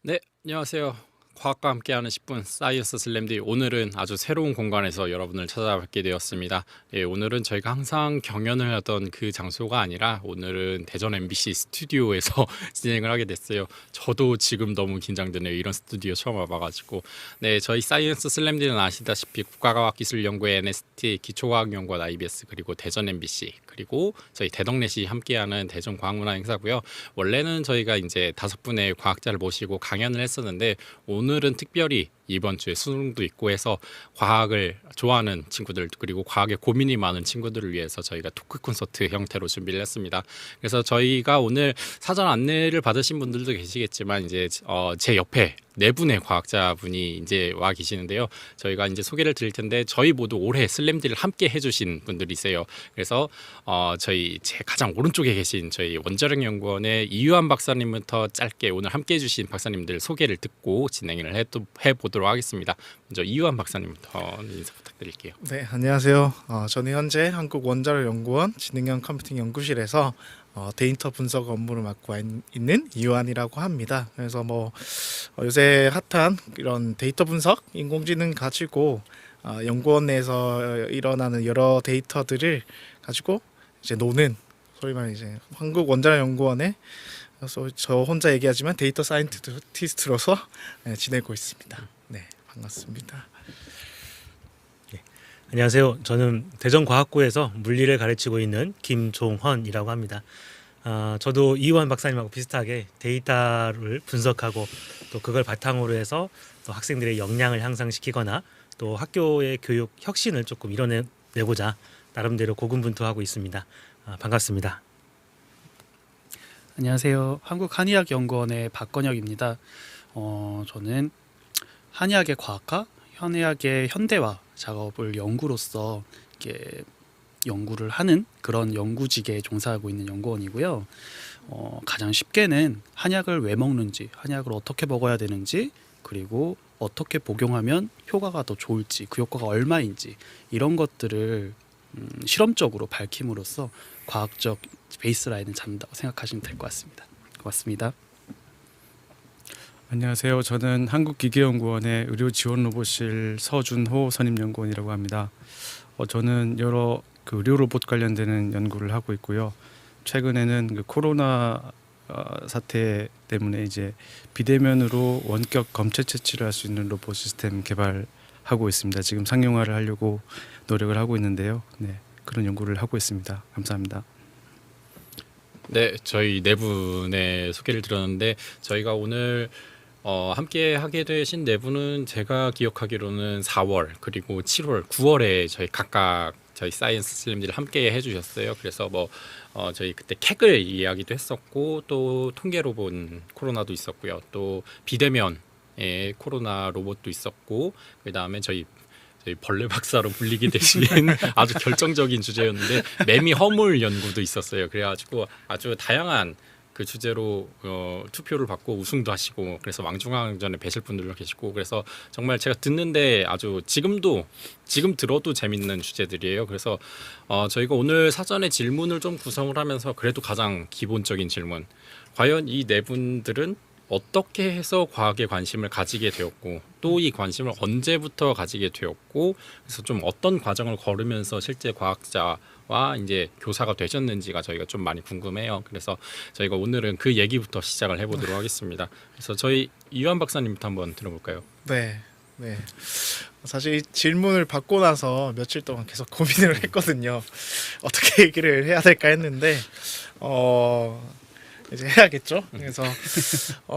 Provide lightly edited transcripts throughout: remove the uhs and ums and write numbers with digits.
네, 안녕하세요. 과학과 함께하는 10분 사이언스 슬램디 오늘은 아주 새로운 공간에서 여러분을 찾아뵙게 되었습니다. 예, 오늘은 저희가 항상 경연을 하던 그 장소가 아니라 오늘은 대전 MBC 스튜디오에서 진행을 하게 됐어요. 저도 지금 너무 긴장되네요. 이런 스튜디오 처음 와봐가지고. 네, 저희 사이언스 슬램디는 아시다시피 국가과학기술연구회 NST, 기초과학연구원 IBS 그리고 대전 MBC 그리고 저희 대덕넷이 함께하는 대전과학문화 행사고요. 원래는 저희가 이제 5분의 과학자를 모시고 강연을 했었는데 오늘은 특별히 이번 주에 수능도 있고 해서 과학을 좋아하는 친구들 그리고 과학에 고민이 많은 친구들을 위해서 저희가 토크 콘서트 형태로 준비를 했습니다. 그래서 저희가 오늘 사전 안내를 받으신 분들도 계시겠지만 이제 제 옆에 네 분의 과학자분이 이제 와 계시는데요. 저희가 이제 소개를 드릴 텐데 저희 모두 올해 슬램디를 함께 해주신 분들이세요. 그래서 저희 제 가장 오른쪽에 계신 저희 원자력 연구원의 이유한 박사님부터 짧게 오늘 함께 해주신 박사님들 소개를 듣고 진행을 해보도록 하겠습니다. 먼저 이유한 박사님부터 인사 부탁드릴게요. 네, 안녕하세요. 저는 현재 한국원자력연구원 지능형 컴퓨팅 연구실에서 데이터 분석 업무를 맡고 있는 이유한이라고 합니다. 그래서 요새 핫한 이런 데이터 분석, 인공지능 가지고 연구원 내에서 일어나는 여러 데이터들을 가지고 이제 노는 소위 말해 이제 한국원자력연구원의 그래서 저 혼자 얘기하지만 데이터 사이언티스트로서 지내고 있습니다. 네, 반갑습니다. 안녕하세요. 저는 대전과학고에서 물리를 가르치고 있는 김종헌이라고 합니다. 저도 이완 박사님하고 비슷하게 데이터를 분석하고 또 그걸 바탕으로 해서 또 학생들의 역량을 향상시키거나 또 학교의 교육 혁신을 조금 이뤄내고자 나름대로 고군분투하고 있습니다. 반갑습니다. 안녕하세요. 한국한의학연구원의 박건혁입니다. 저는 한의학의 과학화, 현의학의 현대화 작업을 연구로서 이렇게 연구를 하는 그런 연구직에 종사하고 있는 연구원이고요. 가장 쉽게는 한약을 왜 먹는지, 한약을 어떻게 먹어야 되는지, 그리고 어떻게 복용하면 효과가 더 좋을지, 그 효과가 얼마인지 이런 것들을 실험적으로 밝힘으로써 과학적 베이스라인을 잡는다고 생각하시면 될 것 같습니다. 고맙습니다. 안녕하세요. 저는 한국기계연구원의 의료지원로봇실 서준호 선임연구원이라고 합니다. 저는 여러 의료 로봇 관련되는 연구를 하고 있고요. 최근에는 그 코로나 사태 때문에 이제 비대면으로 원격 검체 채취를 할 수 있는 로봇 시스템 개발하고 있습니다. 지금 상용화를 하려고 노력을 하고 있는데요. 네, 그런 연구를 하고 있습니다. 감사합니다. 네, 저희 네 분의 소개를 들었는데 저희가 오늘 함께 하게 되신 네 분은 제가 기억하기로는 4월 그리고 7월, 9월에 저희 각각 저희 사이언스 슬램디를 함께 해주셨어요. 그래서 저희 그때 캑을 이야기도 했었고 또 통계로 본 코로나도 있었고요. 또 비대면의 코로나 로봇도 있었고 그 다음에 저희 벌레 박사로 불리게 되신 아주 결정적인 주제였는데 매미 허물 연구도 있었어요. 그래가지고 아주 다양한 그 주제로 투표를 받고 우승도 하시고 그래서 왕중왕전에 뵈실 분들도 계시고 그래서 정말 제가 듣는데 아주 지금 들어도 재밌는 주제들이에요. 그래서 저희가 오늘 사전에 질문을 좀 구성을 하면서 그래도 가장 기본적인 질문, 과연 이 네 분들은 어떻게 해서 과학에 관심을 가지게 되었고 또 이 관심을 언제부터 가지게 되었고 그래서 좀 어떤 과정을 걸으면서 실제 과학자와 이제 교사가 되셨는지가 저희가 좀 많이 궁금해요. 그래서 저희가 오늘은 그 얘기부터 시작을 해보도록 하겠습니다. 그래서 저희 이완 박사님부터 한번 들어볼까요? 네. 사실 이 질문을 받고 나서 며칠 동안 계속 고민을 했거든요. 어떻게 얘기를 해야 될까 했는데 이제 해야겠죠. 그래서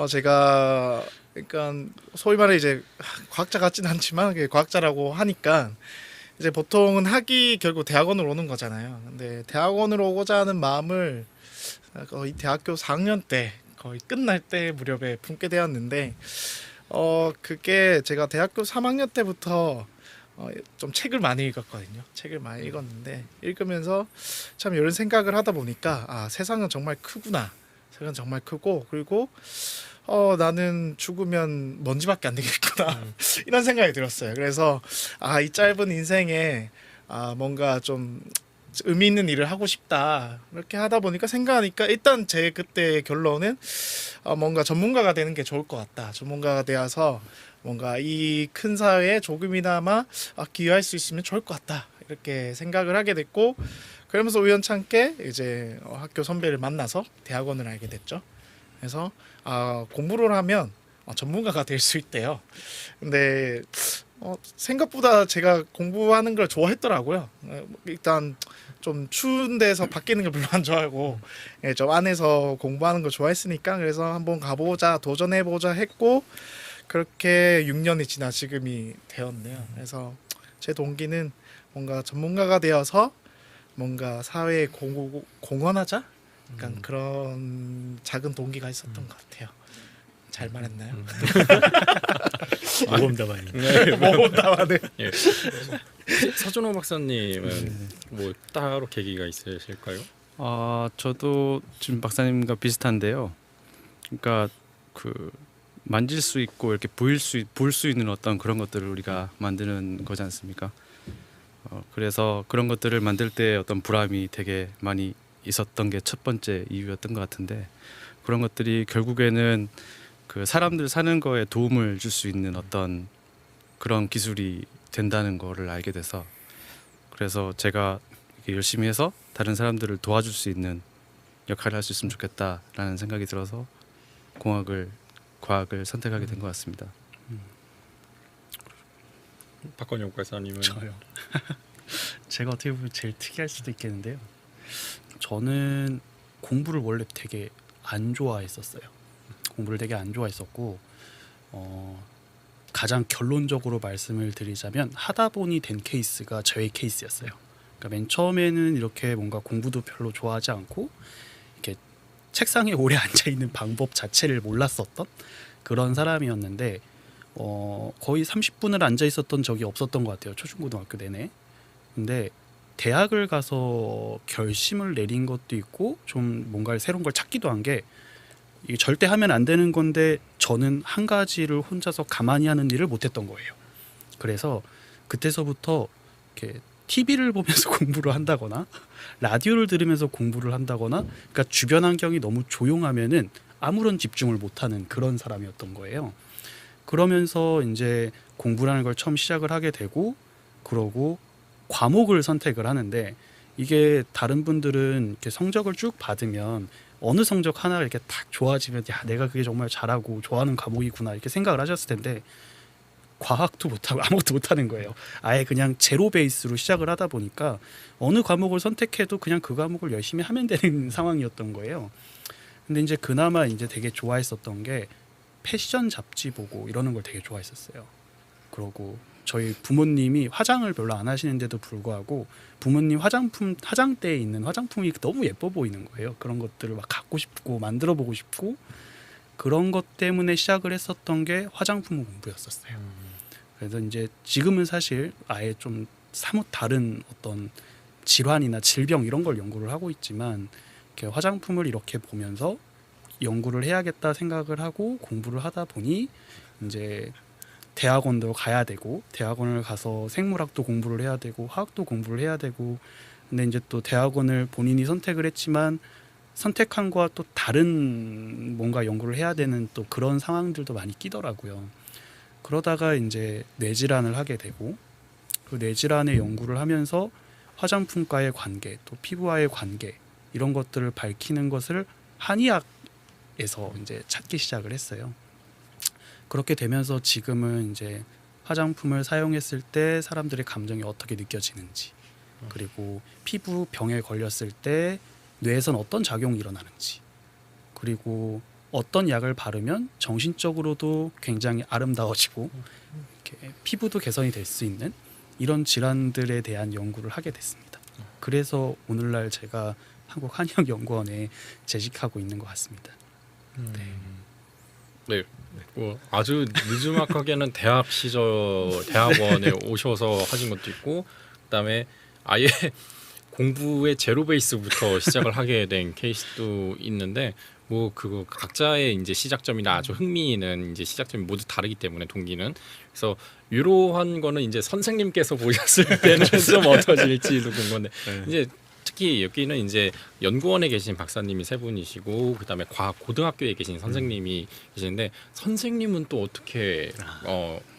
제가 그러니까 소위 말해 이제 과학자 같진 않지만 과학자라고 하니까 이제 보통은 학이 결국 대학원으로 오는 거잖아요. 근데 대학원으로 오고자 하는 마음을 거의 대학교 4학년 때 거의 끝날 때 무렵에 품게 되었는데 그게 제가 대학교 3학년 때부터 좀 책을 많이 읽었거든요. 책을 많이 읽었는데 읽으면서 참 이런 생각을 하다 보니까 세상은 정말 크구나. 세상은 정말 크고 그리고 나는 죽으면 먼지밖에 안 되겠구나 이런 생각이 들었어요. 그래서 이 짧은 인생에 뭔가 좀 의미 있는 일을 하고 싶다 이렇게 하다 보니까 생각하니까 일단 제 그때 결론은 뭔가 전문가가 되는 게 좋을 것 같다. 전문가가 되어서 뭔가 이 큰 사회에 조금이나마 기여할 수 있으면 좋을 것 같다 이렇게 생각을 하게 됐고, 그러면서 우연찮게 이제 학교 선배를 만나서 대학원을 알게 됐죠. 그래서 공부를 하면 전문가가 될 수 있대요. 근데 생각보다 제가 공부하는 걸 좋아했더라고요. 일단 좀 추운 데서 바뀌는 걸 별로 안 좋아하고 좀 안에서 공부하는 걸 좋아했으니까 그래서 한번 가보자 도전해보자 했고, 그렇게 6년이 지나 지금이 되었네요. 그래서 제 동기는 뭔가 전문가가 되어서 뭔가 사회에 공헌하자? 약간 그런 작은 동기가 있었던 것 같아요. 잘 말했나요? 모범답안이. 모범답안을. 예. 서준호 박사님은 뭐 따로 계기가 있으실까요? 저도 지금 박사님과 비슷한데요. 그러니까 그 만질 수 있고 이렇게 볼 수 있는 어떤 그런 것들을 우리가 만드는 거지 않습니까? 그래서 그런 것들을 만들 때 어떤 보람이 되게 많이 있었던 게 첫 번째 이유였던 것 같은데, 그런 것들이 결국에는 그 사람들 사는 거에 도움을 줄 수 있는 어떤 그런 기술이 된다는 거를 알게 돼서, 그래서 제가 이렇게 열심히 해서 다른 사람들을 도와줄 수 있는 역할을 할 수 있으면 좋겠다라는 생각이 들어서 과학을 선택하게 된 것 같습니다. 박건영 박사님은 저요. 제가 어떻게 보면 제일 특이할 수도 있겠는데요. 저는 공부를 원래 되게 안 좋아했었어요. 공부를 되게 안 좋아했었고 가장 결론적으로 말씀을 드리자면 하다 보니 된 케이스가 저의 케이스였어요. 그러니까 맨 처음에는 이렇게 뭔가 공부도 별로 좋아하지 않고 이렇게 책상에 오래 앉아 있는 방법 자체를 몰랐었던 그런 사람이었는데 거의 30분을 앉아 있었던 적이 없었던 것 같아요. 초중고등학교 내내. 근데 대학을 가서 결심을 내린 것도 있고 좀 뭔가 새로운 걸 찾기도 한 게, 이게 절대 하면 안 되는 건데 저는 한 가지를 혼자서 가만히 하는 일을 못했던 거예요. 그래서 그때서부터 이렇게 TV를 보면서 공부를 한다거나 라디오를 들으면서 공부를 한다거나, 그러니까 주변 환경이 너무 조용하면은 아무런 집중을 못하는 그런 사람이었던 거예요. 그러면서 이제 공부라는 걸 처음 시작을 하게 되고, 그러고 과목을 선택을 하는데, 이게 다른 분들은 이렇게 성적을 쭉 받으면 어느 성적 하나가 이렇게 딱 좋아지면 야 내가 그게 정말 잘하고 좋아하는 과목이구나 이렇게 생각을 하셨을 텐데, 과학도 못하고 아무것도 못하는 거예요. 아예 그냥 제로 베이스로 시작을 하다 보니까 어느 과목을 선택해도 그냥 그 과목을 열심히 하면 되는 상황이었던 거예요. 근데 이제 그나마 이제 되게 좋아했었던 게 패션 잡지 보고 이러는 걸 되게 좋아했었어요. 그러고 저희 부모님이 화장을 별로 안 하시는데도 불구하고 부모님 화장대에 있는 화장품이 너무 예뻐 보이는 거예요. 그런 것들을 막 갖고 싶고 만들어 보고 싶고, 그런 것 때문에 시작을 했었던 게 화장품 공부였었어요. 그래서 이제 지금은 사실 아예 좀 사뭇 다른 어떤 질환이나 질병 이런 걸 연구를 하고 있지만, 이렇게 화장품을 이렇게 보면서 연구를 해야겠다 생각을 하고 공부를 하다 보니 이제 대학원도 가야 되고, 대학원을 가서 생물학도 공부를 해야 되고 화학도 공부를 해야 되고, 근데 이제 또 대학원을 본인이 선택을 했지만 선택한 거와 또 다른 뭔가 연구를 해야 되는 또 그런 상황들도 많이 끼더라고요. 그러다가 이제 뇌질환을 하게 되고, 그 뇌질환의 연구를 하면서 화장품과의 관계, 또 피부와의 관계 이런 것들을 밝히는 것을 한의학에서 이제 찾기 시작을 했어요. 그렇게 되면서 지금은 이제 화장품을 사용했을 때 사람들의 감정이 어떻게 느껴지는지, 그리고 피부 병에 걸렸을 때 뇌에선 어떤 작용이 일어나는지, 그리고 어떤 약을 바르면 정신적으로도 굉장히 아름다워지고 이렇게 피부도 개선이 될 수 있는 이런 질환들에 대한 연구를 하게 됐습니다. 그래서 오늘날 제가 한국한의학연구원에 재직하고 있는 것 같습니다. 네. 뭐 아주 늦지막하게는 대학 시절 대학원에 오셔서 하신 것도 있고, 그다음에 아예 공부의 제로 베이스부터 시작을 하게 된 케이스도 있는데, 뭐 그거 각자의 이제 시작점이나 아주 흥미있는 이제 시작점이 모두 다르기 때문에 동기는, 그래서 이러한 거는 이제 선생님께서 보셨을 때는 좀 어떠실지도 궁금한데, 이제 특히 여기는 이제 연구원에 계신 박사님이 세 분이시고 그다음에 과학 고등학교에 계신 선생님이 계시는데 선생님은 또 어떻게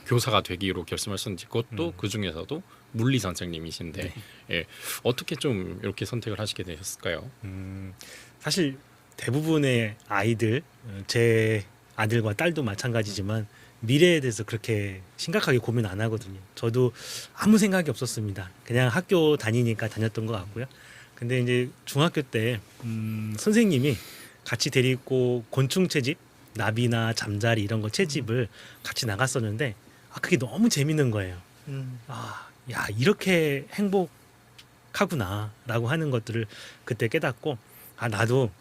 교사가 되기로 결심하셨는지 그것도 그 중에서도 물리 선생님이신데 예, 어떻게 좀 이렇게 선택을 하시게 되셨을까요? 사실 대부분의 아이들, 제 아들과 딸도 마찬가지지만 미래에 대해서 그렇게 심각하게 고민 안 하거든요. 저도 아무 생각이 없었습니다. 그냥 학교 다니니까 다녔던 것 같고요. 근데 이제 중학교 때 선생님이 같이 데리고 곤충 채집, 나비나 잠자리 이런 거 채집을 같이 나갔었는데 그게 너무 재밌는 거예요. 야, 이렇게 행복하구나라고 하는 것들을 그때 깨닫고 나도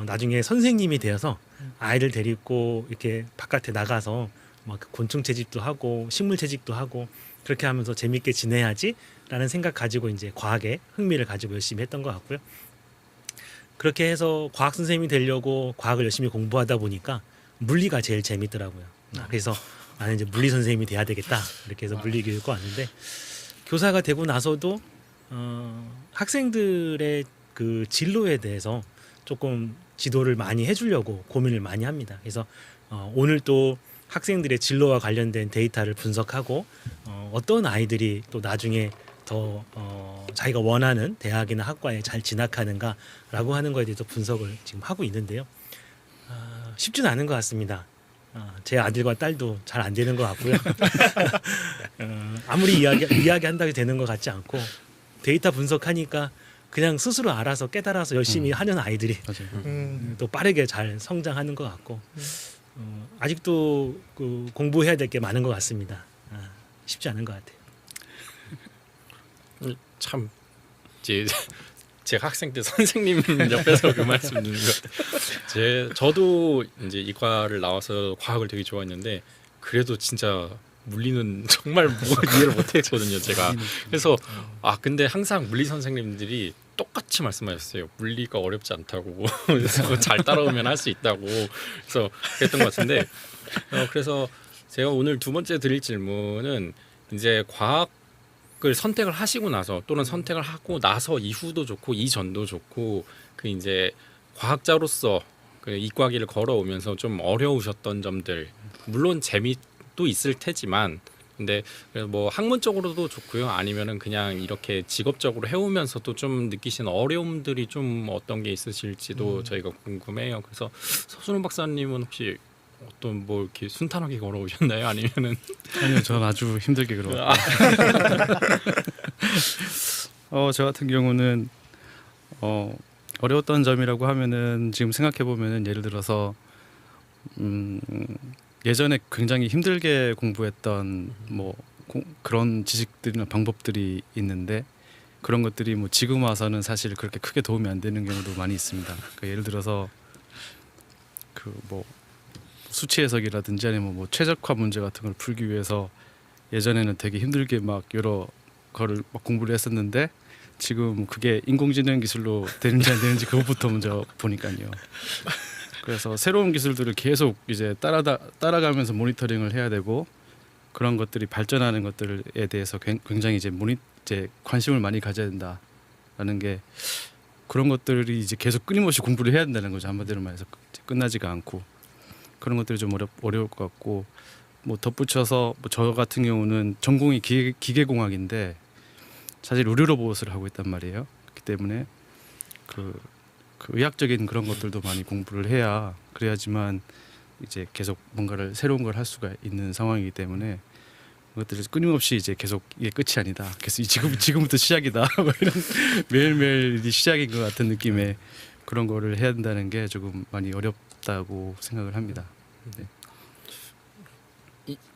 나중에 선생님이 되어서 아이들 데리고 이렇게 바깥에 나가서 막 곤충 채집도 하고 식물 채집도 하고 그렇게 하면서 재밌게 지내야지라는 생각 가지고 이제 과학에 흥미를 가지고 열심히 했던 것 같고요. 그렇게 해서 과학 선생님이 되려고 과학을 열심히 공부하다 보니까 물리가 제일 재밌더라고요. 그래서 나는 이제 물리 선생님이 돼야 되겠다 이렇게 해서 물리 교육과 왔는데 교사가 되고 나서도 학생들의 그 진로에 대해서 조금 지도를 많이 해주려고 고민을 많이 합니다. 그래서 오늘 또 학생들의 진로와 관련된 데이터를 분석하고 어떤 아이들이 또 나중에 더 자기가 원하는 대학이나 학과에 잘 진학하는가라고 하는 거에 대해서 분석을 지금 하고 있는데요. 쉽지는 않은 것 같습니다. 제 아들과 딸도 잘 안 되는 것 같고요. 아무리 이야기한다고 되는 것 같지 않고 데이터 분석하니까 그냥 스스로 알아서 깨달아서 열심히 하는 아이들이 또 빠르게 잘 성장하는 것 같고 아직도 그 공부해야 될 게 많은 것 같습니다. 쉽지 않은 것 같아요. 참 제가 학생 때 선생님 옆에서 그 말씀 듣는 것 저도 이제 이과를 나와서 과학을 되게 좋아했는데 그래도 진짜 물리는 정말 이해를 못했거든요 제가. 그래서 근데 항상 물리 선생님들이 똑같이 말씀하셨어요. 물리가 어렵지 않다고. 그래서 잘 따라오면 할 수 있다고. 그래서 그랬던 것 같은데 그래서 제가 오늘 두 번째 드릴 질문은 이제 과학을 선택을 하시고 나서 또는 선택을 하고 나서 이후도 좋고 이전도 좋고 그 이제 과학자로서 그 이과길을 걸어오면서 좀 어려우셨던 점들 물론 재미도 있을 테지만 근데 뭐 학문적으로도 좋고요. 아니면은 그냥 이렇게 직업적으로 해오면서도 좀 느끼시는 어려움들이 좀 어떤 게 있으실지도 저희가 궁금해요. 그래서 서순원 박사님은 혹시 어떤 뭐 이렇게 순탄하게 걸어오셨나요? 아니면은 아니요, 저는 아주 힘들게 걸어왔어요. 저 같은 경우는 어려웠던 점이라고 하면은 지금 생각해 보면은 예를 들어서 예전에 굉장히 힘들게 공부했던 뭐 그런 지식들이나 방법들이 있는데 그런 것들이 뭐 지금 와서는 사실 그렇게 크게 도움이 안 되는 경우도 많이 있습니다. 그러니까 예를 들어서 그 뭐 수치 해석이라든지 아니면 뭐 최적화 문제 같은 걸 풀기 위해서 예전에는 되게 힘들게 막 여러 거를 막 공부를 했었는데 지금 그게 인공지능 기술로 되는지 안 되는지 그것부터 먼저 보니까요. 그래서 새로운 기술들을 계속 이제 따라가면서 모니터링을 해야 되고 그런 것들이 발전하는 것들에 대해서 굉장히 이제 관심을 많이 가져야 된다라는 게 그런 것들이 이제 계속 끊임없이 공부를 해야 된다는 거죠. 한마디로 말해서 끝나지가 않고 그런 것들이 좀 어려울 것 같고 뭐 덧붙여서 뭐 저 같은 경우는 전공이 기계공학인데 사실 의료 로봇을 하고 있단 말이에요. 그렇기 때문에 그 의학적인 그런 것들도 많이 공부를 해야 그래야지만 이제 계속 뭔가를 새로운 걸 할 수가 있는 상황이기 때문에 그것들을 끊임없이 이제 계속 이게 끝이 아니다. 그래서 지금부터 시작이다. 뭐 이런 매일매일이 시작인 것 같은 느낌의 그런 거를 해야 된다는 게 조금 많이 어렵다고 생각을 합니다. 네.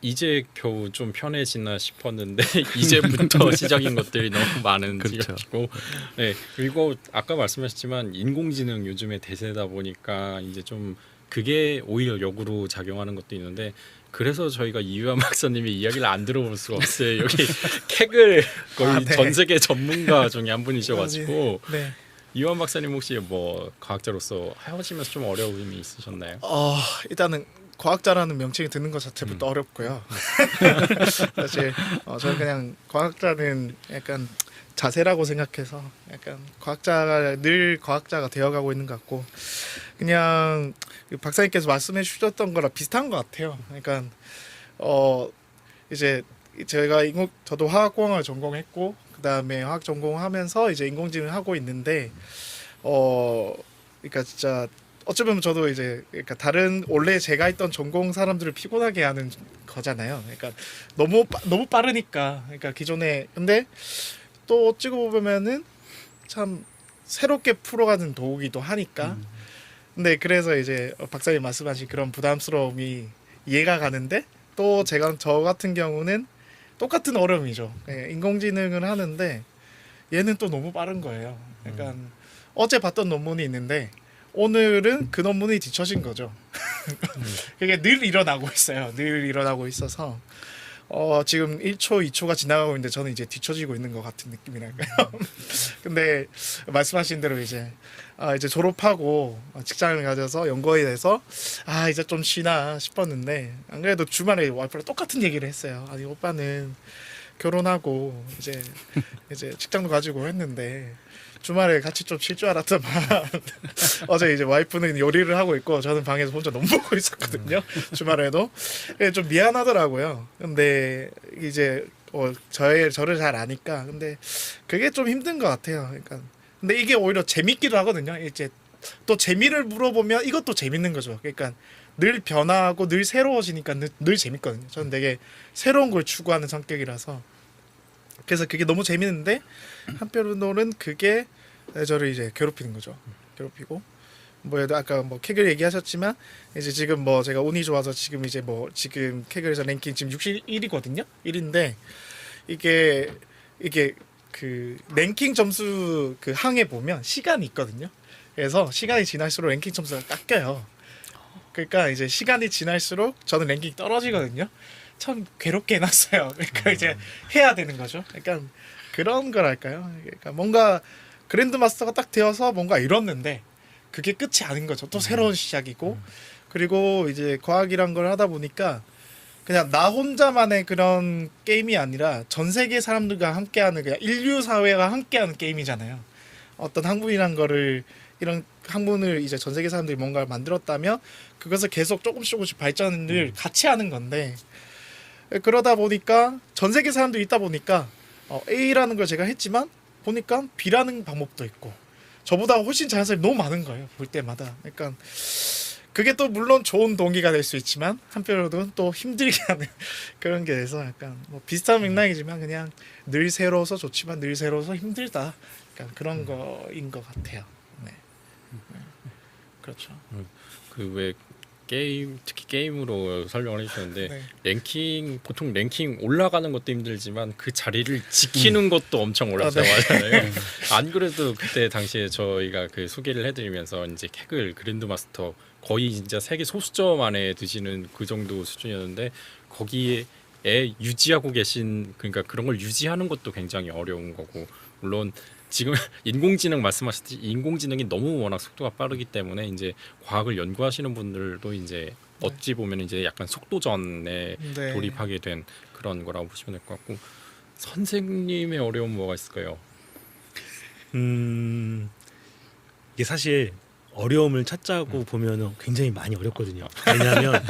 이제 겨우 좀 편해지나 싶었는데 이제부터 시작인 것들이 너무 많은 그렇죠. 지역이고 네 그리고 아까 말씀하셨지만 인공지능 요즘에 대세다 보니까 이제 좀 그게 오히려 역으로 작용하는 것도 있는데 그래서 저희가 이유한 박사님의 이야기를 안 들어볼 수가 없어요. 여기 캑을 거의 네. 전 세계 전문가 중에 한 분이셔가지고 네. 이유한 박사님 혹시 뭐 과학자로서 하시면서 좀 어려움이 있으셨나요? 일단은 과학자라는 명칭이 듣는 것 자체부터 어렵고요. 사실 저는 그냥 과학자는 약간 자세라고 생각해서 약간 과학자가 늘 과학자가 되어가고 있는 것 같고 그냥 박사님께서 말씀해 주셨던 거랑 비슷한 것 같아요. 그러니까 이제 제가 저도 화학공학을 전공했고 그 다음에 화학 전공하면서 이제 인공지능을 하고 있는데 그러니까 진짜 어쩌면 저도 이제 그러니까 다른 원래 제가 있던 전공 사람들을 피곤하게 하는 거잖아요. 그러니까 너무 빠르니까 그러니까 기존에 근데 또 찍어 보면은 참 새롭게 풀어가는 도구기도 하니까 근데 그래서 이제 박사님 말씀하신 그런 부담스러움이 이해가 가는데 또 저 같은 경우는 똑같은 어려움이죠. 예, 인공지능을 하는데 얘는 또 너무 빠른 거예요. 그러니까 어제 봤던 논문이 있는데 오늘은 그 논문이 뒤처진 거죠. 그게 늘 일어나고 있어요. 늘 일어나고 있어서 지금 1초, 2초가 지나가고 있는데 저는 이제 뒤처지고 있는 것 같은 느낌이랄까요. 근데 말씀하신 대로 이제 졸업하고 직장을 가져서 연구에 대해서 이제 좀 쉬나 싶었는데 안 그래도 주말에 와이프랑 똑같은 얘기를 했어요. 아니 오빠는 결혼하고 이제 직장도 가지고 했는데 주말에 같이 좀 쉴 줄 알았더만 어제 이제 와이프는 요리를 하고 있고 저는 방에서 혼자 너무 보고 있었거든요. 주말에도 좀 미안하더라고요. 근데 이제 저를 잘 아니까 근데 그게 좀 힘든 것 같아요. 그러니까 근데 이게 오히려 재밌기도 하거든요. 이제 또 재미를 물어보면 이것도 재밌는 거죠. 그러니까 늘 변화하고 늘 새로워지니까 늘 재밌거든요. 저는 되게 새로운 걸 추구하는 성격이라서 그래서 그게 너무 재밌는데 한편으로는 그게 저를 이제 괴롭히는 거죠. 괴롭히고 아까 캐글 얘기하셨지만 이제 지금 제가 운이 좋아서 지금 이제 지금 캐글에서 랭킹 지금 61이거든요. 1인데 이게 그 랭킹 점수 그 항에 보면 시간이 있거든요. 그래서 시간이 지날수록 랭킹 점수가 깎여요. 그러니까 이제 시간이 지날수록 저는 랭킹이 떨어지거든요. 참 괴롭게 해놨어요. 그러니까 이제 해야 되는 거죠. 그러니까 그런 거랄까요. 그러니까 뭔가 그랜드 마스터가 딱 되어서 뭔가 이뤘는데 그게 끝이 아닌 거죠. 또 새로운 시작이고 그리고 이제 과학이란 걸 하다 보니까 그냥 나 혼자만의 그런 게임이 아니라 전 세계 사람들과 함께하는 그냥 인류 사회가 함께하는 게임이잖아요. 어떤 학문이란 거를 이런 학문을 이제 전 세계 사람들이 뭔가를 만들었다면 그것을 계속 조금씩 발전을 같이 하는 건데 그러다 보니까 전 세계 사람들이 있다 보니까 A라는 걸 제가 했지만 보니까 B라는 방법도 있고 저보다 훨씬 잘하는 사람이 너무 많은 거예요. 볼 때마다. 그러니까 그게 또 물론 좋은 동기가 될 수 있지만 한편으로는 또 힘들게 하는 그런 게 돼서 약간 비슷한 맥락이지만 그냥 늘 새로워서 좋지만 늘 새로워서 힘들다. 약간 그런 거인 것 같아요. 네. 그렇죠. 그 왜 게임 특히 게임으로 설명을 해주셨는데 네. 보통 랭킹 올라가는 것도 힘들지만 그 자리를 지키는 것도 엄청 어렵다고 하잖아요. 안 그래도 그때 당시에 저희가 그 소개를 해드리면서 이제 캐글 그랜드마스터 거의 진짜 세계 소수점 안에 드시는 그 정도 수준이었는데 거기에 유지하고 계신 그러니까 그런 걸 유지하는 것도 굉장히 어려운 거고 물론 지금 인공지능 말씀하셨듯이 인공지능이 너무 워낙 속도가 빠르기 때문에 이제 과학을 연구하시는 분들도 이제 어찌 보면 이제 약간 속도전에 네. 돌입하게 된 그런 거라고 보시면 될 것 같고 선생님의 어려움은 뭐가 있을까요? 이게 사실 어려움을 찾자고 보면은 굉장히 많이 어렵거든요. 왜냐하면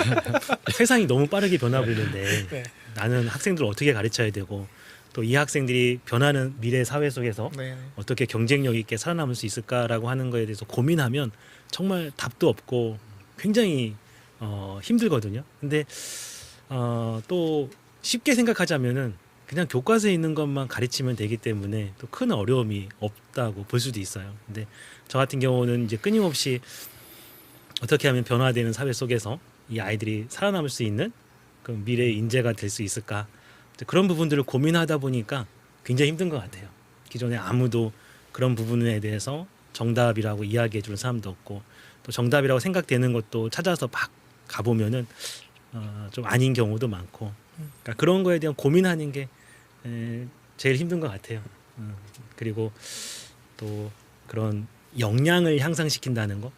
세상이 너무 빠르게 변하고 있는데 네. 나는 학생들을 어떻게 가르쳐야 되고 또 이 학생들이 변하는 미래 사회 속에서 네. 어떻게 경쟁력 있게 살아남을 수 있을까라고 하는 거에 대해서 고민하면 정말 답도 없고 굉장히 힘들거든요. 근데 또 쉽게 생각하자면은 그냥 교과서에 있는 것만 가르치면 되기 때문에 또 큰 어려움이 없다고 볼 수도 있어요. 근데 저 같은 경우는 이제 끊임없이 어떻게 하면 변화되는 사회 속에서 이 아이들이 살아남을 수 있는 그 미래의 인재가 될 수 있을까 그런 부분들을 고민하다 보니까 굉장히 힘든 것 같아요. 기존에 아무도 그런 부분에 대해서 정답이라고 이야기해 주는 사람도 없고 또 정답이라고 생각되는 것도 찾아서 막 가보면은 좀 아닌 경우도 많고 그러니까 그런 거에 대한 고민하는 게 제일 힘든 것 같아요. 그리고 또 그런 역량을 향상시킨다는 거.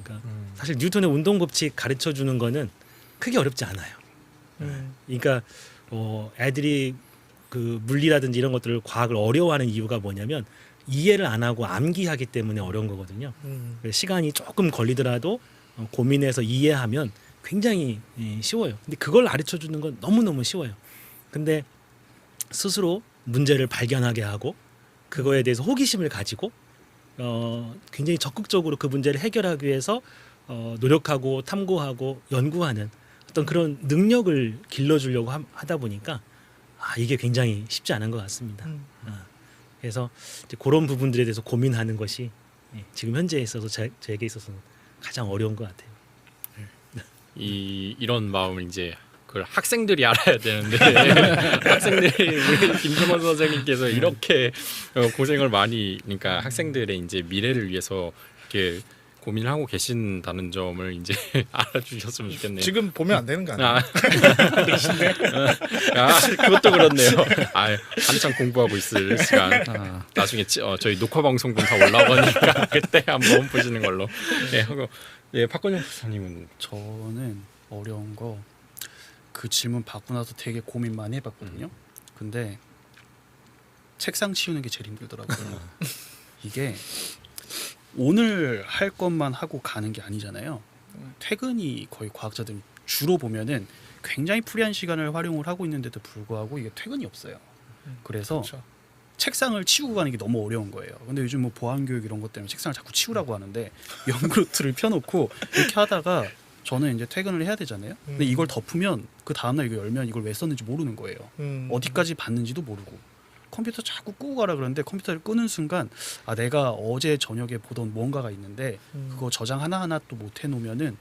그러니까 사실 뉴턴의 운동 법칙 가르쳐 주는 거는 크게 어렵지 않아요. 그러니까 애들이 그 물리라든지 이런 것들을 과학을 어려워하는 이유가 뭐냐면 이해를 안 하고 암기하기 때문에 어려운 거거든요. 그래서 시간이 조금 걸리더라도 고민해서 이해하면 굉장히 쉬워요. 근데 그걸 가르쳐 주는 건 너무너무 쉬워요. 근데 스스로 문제를 발견하게 하고 그거에 대해서 호기심을 가지고 굉장히 적극적으로 그 문제를 해결하기 위해서 노력하고 탐구하고 연구하는 어떤 그런 능력을 길러주려고 하다 보니까 이게 굉장히 쉽지 않은 것 같습니다. 그래서 이제 그런 부분들에 대해서 고민하는 것이 지금 현재에 있어서 제게 있어서는 가장 어려운 것 같아요. 이런 마음을 이제 그걸 학생들이 알아야 되는데 학생들이 우리 김종원 선생님께서 이렇게 고생을 많이 그러니까 학생들의 이제 미래를 위해서 이렇게 고민을 하고 계신다는 점을 이제 알아주셨으면 좋겠네요. 지금 보면 안 되는 거 아니에요? 그것도 그렇네요. 한창 공부하고 있을 시간. 나중에 저희 녹화 방송분 다 올라오니까 그때 한번 보시는 걸로. 네, 하고 박건영 박사님은 저는 어려운 거 그 질문 받고 나서 되게 고민 많이 해봤거든요. 근데 책상 치우는 게 제일 힘들더라고요. 이게 오늘 할 것만 하고 가는 게 아니잖아요. 퇴근이 거의 과학자들 주로 보면은 굉장히 프리한 시간을 활용을 하고 있는데도 불구하고 이게 퇴근이 없어요. 그래서 그렇죠. 책상을 치우고 가는 게 너무 어려운 거예요. 근데 요즘 뭐 보안 교육 이런 것 때문에 책상을 자꾸 치우라고 하는데 연구노트를 펴놓고 이렇게 하다가 저는 이제 퇴근을 해야 되잖아요. 근데 이걸 덮으면 그 다음날 이거 열면 이걸 왜 썼는지 모르는 거예요. 어디까지 봤는지도 모르고 컴퓨터 자꾸 끄고 가라 그러는데 컴퓨터를 끄는 순간 내가 어제 저녁에 보던 뭔가가 있는데 그거 저장 하나하나 또 못 해놓으면은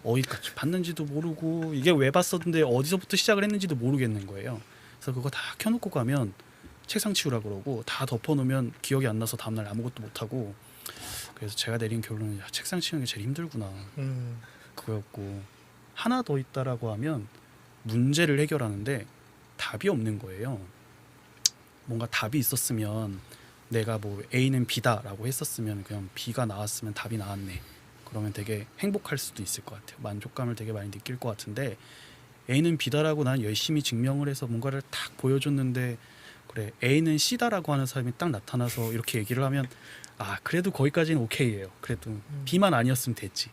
어디까지 봤는지도 모르고 이게 왜 봤었는데 어디서부터 시작을 했는지도 모르겠는 거예요. 그래서 그거 다 켜놓고 가면 책상 치우라 그러고 다 덮어놓으면 기억이 안 나서 다음날 아무것도 못하고 그래서 제가 내린 결론은 책상 치우는 게 제일 힘들구나. 그거였고 하나 더 있다라고 하면 문제를 해결하는데 답이 없는 거예요. 뭔가 답이 있었으면 내가 뭐 A는 B다라고 했었으면 그냥 B가 나왔으면 답이 나왔네. 그러면 되게 행복할 수도 있을 것 같아요. 만족감을 되게 많이 느낄 것 같은데 A는 B다라고 난 열심히 증명을 해서 뭔가를 딱 보여줬는데 그래 A는 C다라고 하는 사람이 딱 나타나서 이렇게 얘기를 하면 그래도 거기까지는 오케이예요. 그래도 B만 아니었으면 됐지.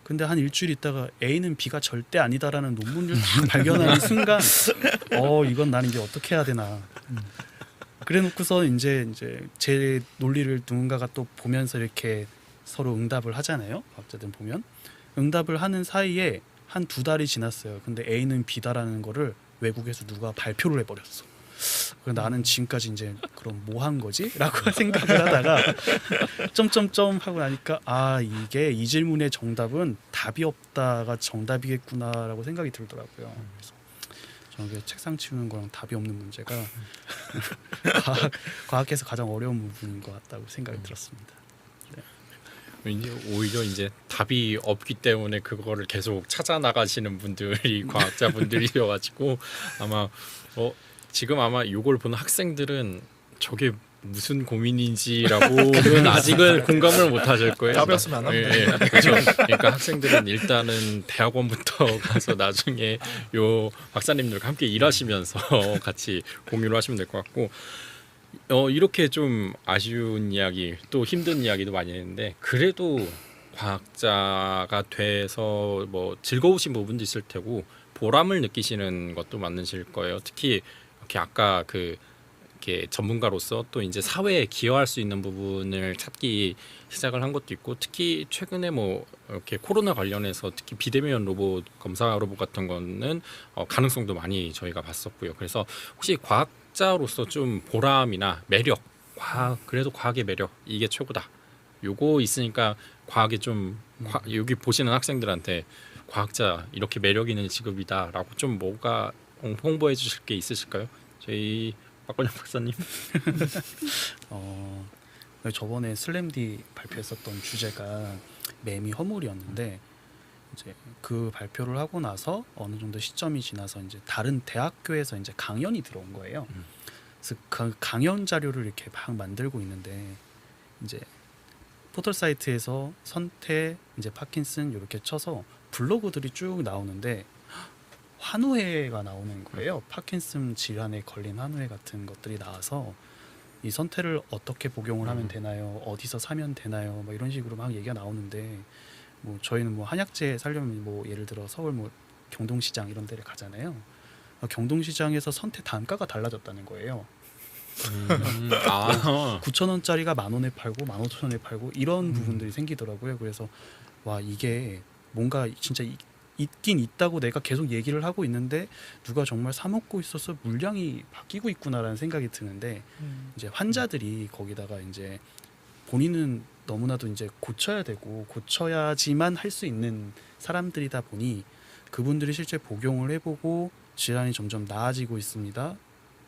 근데 한 일주일 있다가 A는 B가 절대 아니다라는 논문을 딱 발견하는 순간 이건 나는 이제 어떻게 해야 되나. 그래놓고서 이제 제 논리를 누군가가 또 보면서 이렇게 서로 응답을 하잖아요. 과학자들 보면 응답을 하는 사이에 한 2달이 지났어요. 근데 A는 B다라는 거를 외국에서 누가 발표를 해버렸어. 그래서 나는 지금까지 이제 그럼 뭐 한 거지? 라고 생각을 하다가 점점점 하고 나니까 이게 이 질문의 정답은 답이 없다가 정답이겠구나라고 생각이 들더라고요. 그래서 저는 책상 치우는 거랑 답이 없는 문제가 과학에서 가장 어려운 부분인 것 같다고 생각이 들었습니다. 오히려 이제 답이 없기 때문에 그거를 계속 찾아 나가시는 분들이 과학자분들이어가지고 아마 지금 아마 이걸 보는 학생들은 저게 무슨 고민인지라고는 아직은 공감을 못 하실 거예요. 답이 없으면 안 합니다. 예, 그렇죠. 그러니까 학생들은 일단은 대학원부터 가서 나중에 요 박사님들과 함께 일하시면서 같이 공유를 하시면 될 것 같고 이렇게 좀 아쉬운 이야기 또 힘든 이야기도 많이 했는데 그래도 과학자가 돼서 뭐 즐거우신 부분도 있을 테고 보람을 느끼시는 것도 많으실 거예요. 특히 이렇게 아까 이렇게 전문가로서 또 이제 사회에 기여할 수 있는 부분을 찾기 시작을 한 것도 있고 특히 최근에 뭐 이렇게 코로나 관련해서 특히 비대면 로봇 검사 로봇 같은 거는 가능성도 많이 저희가 봤었고요. 그래서 혹시 과학자로서 좀 보람이나 매력, 그래도 과학의 매력 이게 최고다. 요거 있으니까 과학이 좀 여기 보시는 학생들한테 과학자 이렇게 매력 있는 직업이다라고 좀 뭐가 홍보해 주실 게 있으실까요? 저희 박건영 박사님. 저번에 슬램디 발표했었던 주제가 매미 허물이었는데 이제 그 발표를 하고 나서 어느 정도 시점이 지나서 이제 다른 대학교에서 이제 강연이 들어온 거예요. 그래서 그 강연 자료를 이렇게 막 만들고 있는데 이제 포털 사이트에서 선태 이제 파킨슨 이렇게 쳐서 블로그들이 쭉 나오는데 환우회가 나오는 거예요. 파킨슨 질환에 걸린 환우회 같은 것들이 나와서 이 선택을 어떻게 복용을 하면 되나요? 어디서 사면 되나요? 뭐 이런 식으로 막 얘기가 나오는데 뭐 저희는 뭐 한약재 살려면 뭐 예를 들어 서울 뭐 경동시장 이런 데를 가잖아요. 경동시장에서 선택 단가가 달라졌다는 거예요. 아, 9,000원짜리가 10,000원에 팔고 15,000원에 팔고 이런 부분들이 생기더라고요. 그래서 와 이게 뭔가 진짜 있긴 있다고 내가 계속 얘기를 하고 있는데 누가 정말 사 먹고 있어서 물량이 바뀌고 있구나라는 생각이 드는데 이제 환자들이 거기다가 이제 본인은 너무나도 이제 고쳐야 되고 고쳐야지만 할 수 있는 사람들이다 보니 그분들이 실제 복용을 해보고 질환이 점점 나아지고 있습니다.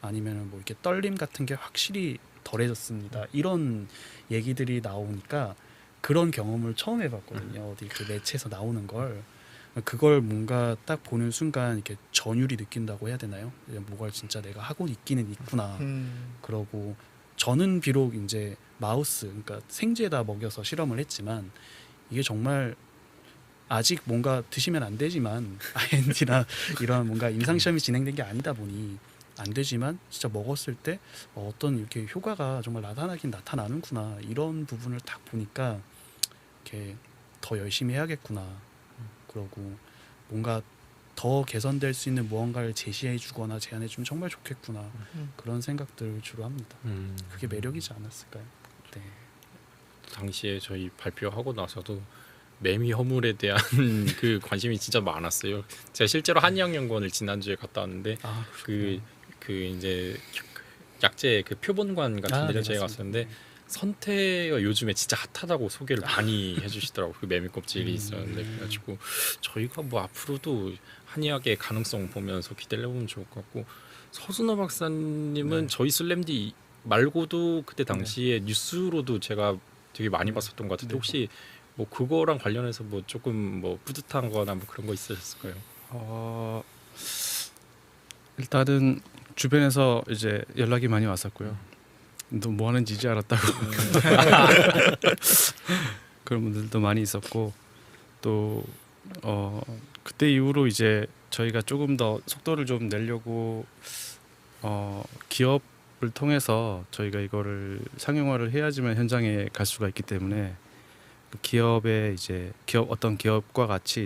아니면은 뭐 이렇게 떨림 같은 게 확실히 덜해졌습니다. 이런 얘기들이 나오니까 그런 경험을 처음 해봤거든요. 어디 이렇게 매체에서 나오는 걸 그걸 뭔가 딱 보는 순간 이렇게 전율이 느낀다고 해야 되나요? 뭐가 진짜 내가 하고 있기는 있구나. 그러고 저는 비록 이제 마우스, 그러니까 생쥐에다 먹여서 실험을 했지만 이게 정말 아직 뭔가 드시면 안 되지만 IND나 이런 뭔가 임상 시험이 진행된 게 아니다 보니 안 되지만 진짜 먹었을 때 어떤 이렇게 효과가 정말 나타나긴 나타나는구나 이런 부분을 딱 보니까 이렇게 더 열심히 해야겠구나. 그러고 뭔가 더 개선될 수 있는 무언가를 제시해 주거나 제안해 주면 정말 좋겠구나. 그런 생각들을 주로 합니다. 그게 매력이지 않았을까요? 네. 당시에 저희 발표하고 나서도 매미 허물에 대한 그 관심이 진짜 많았어요. 제가 실제로 한의학연구원을 지난주에 갔다 왔는데 그 이제 약재 그 표본관 같은 데를 제가 갔었는데 선태가 요즘에 진짜 핫하다고 소개를 많이 해주시더라고. 그 매미 껍질이 있었는데 그래가지고 저희가 뭐 앞으로도 한의학의 가능성 보면서 기대를 해보면 좋을 것 같고 서순호 박사님은 저희 슬램디 말고도 그때 당시에 뉴스로도 제가 되게 많이 봤었던 것 같은데 혹시 뭐 그거랑 관련해서 뭐 조금 뭐 뿌듯한거나 뭐 그런 거 있으셨을까요? 일단은 주변에서 이제 연락이 많이 왔었고요. 너 뭐 하는지 이제 알았다고 그런 분들도 많이 있었고 또 그때 이후로 이제 저희가 조금 더 속도를 좀 내려고 기업을 통해서 저희가 이거를 상용화를 해야지만 현장에 갈 수가 있기 때문에 그 기업의 이제 어떤 기업과 같이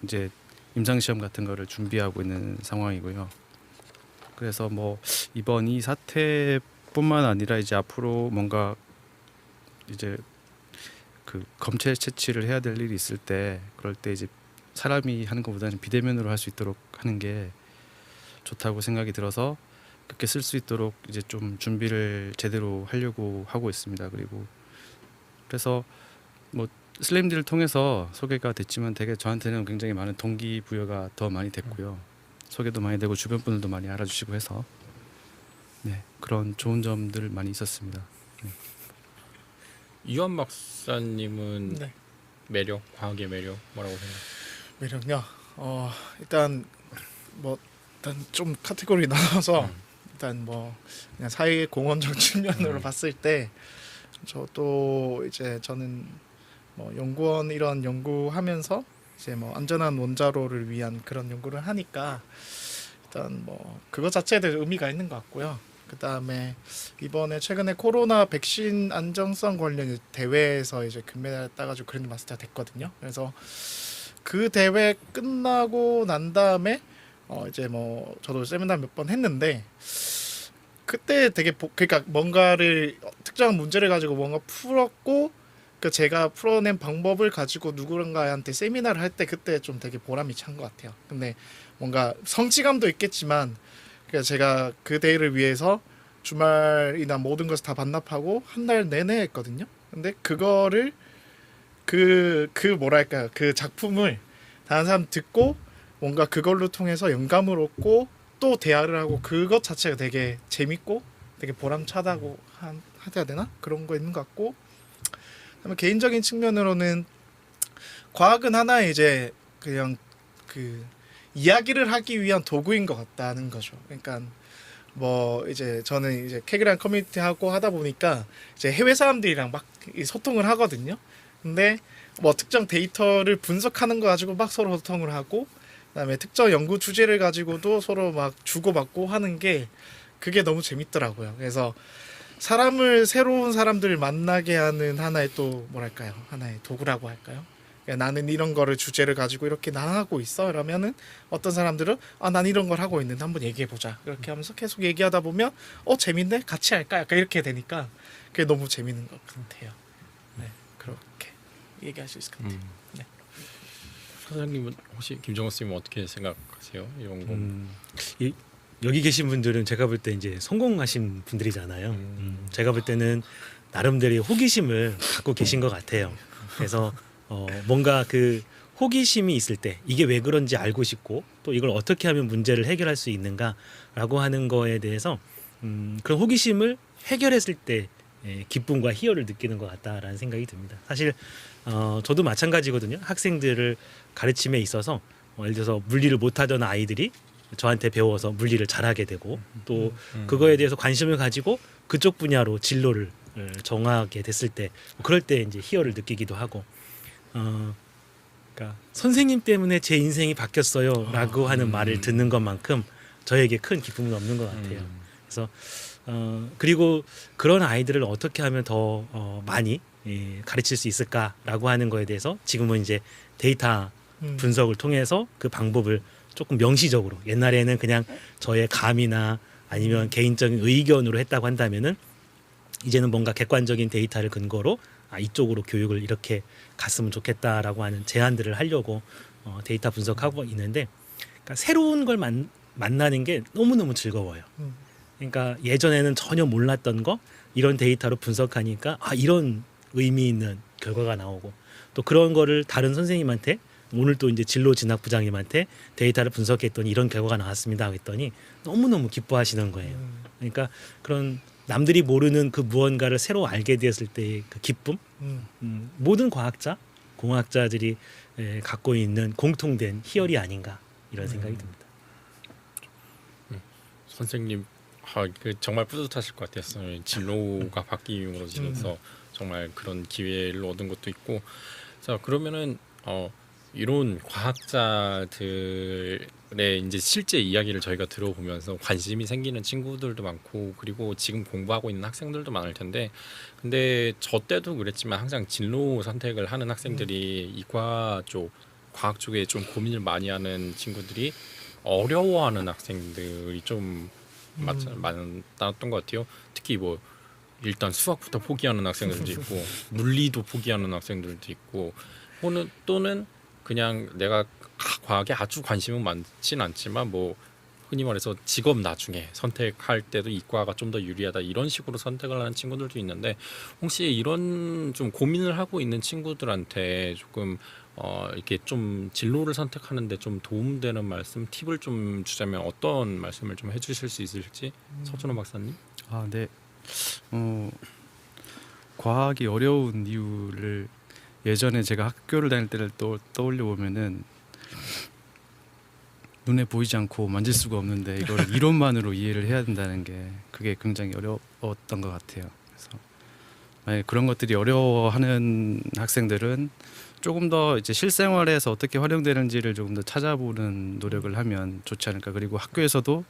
이제 임상 시험 같은 거를 준비하고 있는 상황이고요. 그래서 뭐 이번 이 사태뿐만 아니라 이제 앞으로 뭔가 이제 그 검체 채취를 해야 될 일이 있을 때 그럴 때 이제 사람이 하는 것보다는 비대면으로 할 수 있도록 하는 게 좋다고 생각이 들어서 그렇게 쓸 수 있도록 이제 좀 준비를 제대로 하려고 하고 있습니다. 그리고 그래서 뭐 슬램디를 통해서 소개가 됐지만 되게 저한테는 굉장히 많은 동기부여가 더 많이 됐고요. 소개도 많이 되고 주변 분들도 많이 알아주시고 해서 네, 그런 좋은 점들 많이 있었습니다. 이완 박사님은 네. 매력, 과학의 매력 뭐라고 생각해요? 매력요. 일단 좀 카테고리 나눠서 일단 뭐 그냥 사회 공헌적 측면으로 봤을 때 저도 이제 저는 뭐 연구원 이런 연구하면서 이제 뭐 안전한 원자로를 위한 그런 연구를 하니까 일단 뭐 그것 자체에 대해서 의미가 있는 것 같고요. 그 다음에 이번에 최근에 코로나 백신 안정성 관련 대회에서 이제 금메달 따가지고 그랜드 마스터가 됐거든요. 그래서 그 대회 끝나고 난 다음에 이제 뭐 저도 세미나 몇 번 했는데 그때 되게 그러니까 뭔가를 특정한 문제를 가지고 뭔가 풀었고 그 제가 풀어낸 방법을 가지고 누군가한테 세미나를 할 때 그때 좀 되게 보람이 찬 것 같아요. 근데 뭔가 성취감도 있겠지만 그러니까 제가 그 대회를 위해서 주말이나 모든 것을 다 반납하고 한 달 내내 했거든요. 근데 그거를 그 뭐랄까 그 작품을 다른 사람 듣고 뭔가 그걸로 통해서 영감을 얻고 또 대화를 하고 그것 자체가 되게 재밌고 되게 보람차다고 해야 되나? 그런 거 있는 것 같고 그다음에 개인적인 측면으로는 과학은 하나의 이제 그냥 그 이야기를 하기 위한 도구인 것 같다는 거죠. 그러니까 뭐 이제 저는 이제 캐그란 커뮤니티 하고 하다 보니까 이제 해외 사람들이랑 막 소통을 하거든요. 근데 뭐 특정 데이터를 분석하는 거 가지고 막 서로 소통을 하고 그다음에 특정 연구 주제를 가지고도 서로 막 주고받고 하는 게 그게 너무 재밌더라고요. 그래서 새로운 사람들을 만나게 하는 하나의 또 뭐랄까요, 하나의 도구라고 할까요? 그러니까 나는 이런 거를 주제를 가지고 이렇게 난 하고 있어. 그러면은 어떤 사람들은 난 이런 걸 하고 있는데 한번 얘기해 보자. 이렇게 하면서 계속 얘기하다 보면 재밌네, 같이 할까? 약간 이렇게 되니까 그게 너무 재밌는 것 같아요. 네, 그렇게 얘기할 수 있을 것 같아요. 네. 사장님은 혹시 김정호 선생님 어떻게 생각하세요? 이런 거. 여기 계신 분들은 제가 볼 때 이제 성공하신 분들이잖아요. 제가 볼 때는 나름대로의 호기심을 갖고 계신 것 같아요. 그래서 뭔가 그 호기심이 있을 때 이게 왜 그런지 알고 싶고 또 이걸 어떻게 하면 문제를 해결할 수 있는가라고 하는 거에 대해서 그런 호기심을 해결했을 때 기쁨과 희열을 느끼는 것 같다라는 생각이 듭니다. 사실 저도 마찬가지거든요. 학생들을 가르침에 있어서 예를 들어서 물리를 못하던 아이들이 저한테 배워서 물리를 잘하게 되고 또 그거에 대해서 관심을 가지고 그쪽 분야로 진로를 정하게 됐을 때 그럴 때 이제 희열을 느끼기도 하고 그러니까 선생님 때문에 제 인생이 바뀌었어요라고 하는 말을 듣는 것만큼 저에게 큰 기쁨은 없는 것 같아요. 그래서 그리고 그런 아이들을 어떻게 하면 더 많이 가르칠 수 있을까라고 하는 거에 대해서 지금은 이제 데이터 분석을 통해서 그 방법을 조금 명시적으로 옛날에는 그냥 저의 감이나 아니면 개인적인 의견으로 했다고 한다면은 이제는 뭔가 객관적인 데이터를 근거로 이쪽으로 교육을 이렇게 갔으면 좋겠다라고 하는 제안들을 하려고 데이터 분석하고 있는데 그러니까 새로운 걸 만나는 게 너무너무 즐거워요. 그러니까 예전에는 전혀 몰랐던 거 이런 데이터로 분석하니까 이런 의미 있는 결과가 나오고 또 그런 거를 다른 선생님한테 오늘 또 이제 진로 진학 부장님한테 데이터를 분석했더니 이런 결과가 나왔습니다 했더니 너무너무 기뻐하시는 거예요. 그러니까 그런 남들이 모르는 그 무언가를 새로 알게 되었을 때의 그 기쁨 모든 과학자, 공학자들이 갖고 있는 공통된 희열이 아닌가 이런 생각이 듭니다. 선생님 정말 뿌듯하실 것 같았어요. 진로가 바뀜으로써 정말 그런 기회를 얻은 것도 있고 자 그러면은 이런 과학자들의 이제 실제 이야기를 저희가 들어보면서 관심이 생기는 친구들도 많고 그리고 지금 공부하고 있는 학생들도 많을 텐데 근데 저 때도 그랬지만 항상 진로 선택을 하는 학생들이 이과 쪽 과학 쪽에 좀 고민을 많이 하는 친구들이 어려워하는 학생들이 좀 많았던 것 같아요. 특히 뭐 일단 수학부터 포기하는 학생들도 있고 물리도 포기하는 학생들도 있고 또는 그냥 내가 과학에 아주 관심은 많진 않지만 뭐 흔히 말해서 직업 나중에 선택할 때도 이과가 좀 더 유리하다 이런 식으로 선택을 하는 친구들도 있는데 혹시 이런 좀 고민을 하고 있는 친구들한테 조금 이렇게 좀 진로를 선택하는데 좀 도움되는 말씀, 팁을 좀 주자면 어떤 말씀을 좀 해주실 수 있을지 서준호 박사님? 네. 과학이 어려운 이유를 예전에 제가 학교를 다닐 때를 또 떠올려 보면은 눈에 보이지 않고 만질 수가 없는데 이걸 이론만으로 이해를 해야 된다는 게 그게 굉장히 어려웠던 것 같아요. 그래서 만약 그런 것들이 어려워하는 학생들은 조금 더 이제 실생활에서 어떻게 활용되는지를 조금 더 찾아보는 노력을 하면 좋지 않을까. 그리고 학교에서도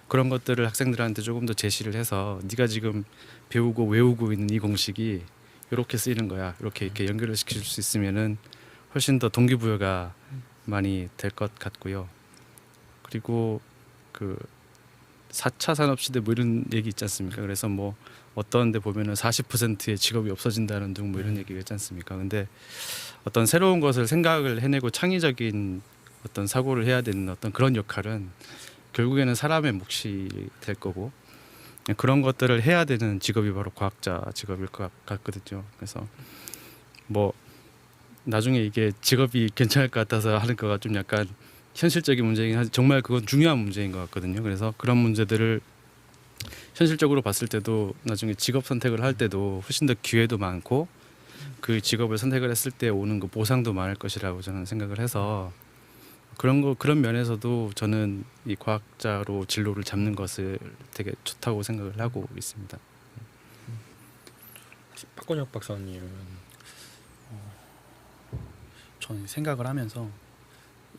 그런 것들을 학생들한테 조금 더 제시를 해서 네가 지금 배우고 외우고 있는 이 공식이 이렇게 쓰이는 거야. 이렇게 연결을 시킬 수 있으면은 훨씬 더 동기부여가 많이 될 것 같고요. 그리고 그 4차 산업시대 뭐 이런 얘기 있지 않습니까? 그래서 뭐 어떤 데 보면은 40%의 직업이 없어진다는 등 뭐 이런 얘기가 있지 않습니까? 근데 어떤 새로운 것을 생각을 해내고 창의적인 어떤 사고를 해야 되는 어떤 그런 역할은 결국에는 사람의 몫이 될 거고 그런 것들을 해야 되는 직업이 바로 과학자 직업일 것 같거든요. 그래서 뭐 나중에 이게 직업이 괜찮을 것 같아서 하는 거가 좀 약간 현실적인 문제이긴 하지 정말 그건 중요한 문제인 것 같거든요. 그래서 그런 문제들을 현실적으로 봤을 때도 나중에 직업 선택을 할 때도 훨씬 더 기회도 많고 그 직업을 선택을 했을 때 오는 그 보상도 많을 것이라고 저는 생각을 해서 그런 면에서도 저는 이 과학자로 진로를 잡는 것을 되게 좋다고 생각을 하고 있습니다. 박건혁 박사님은 저는 생각을 하면서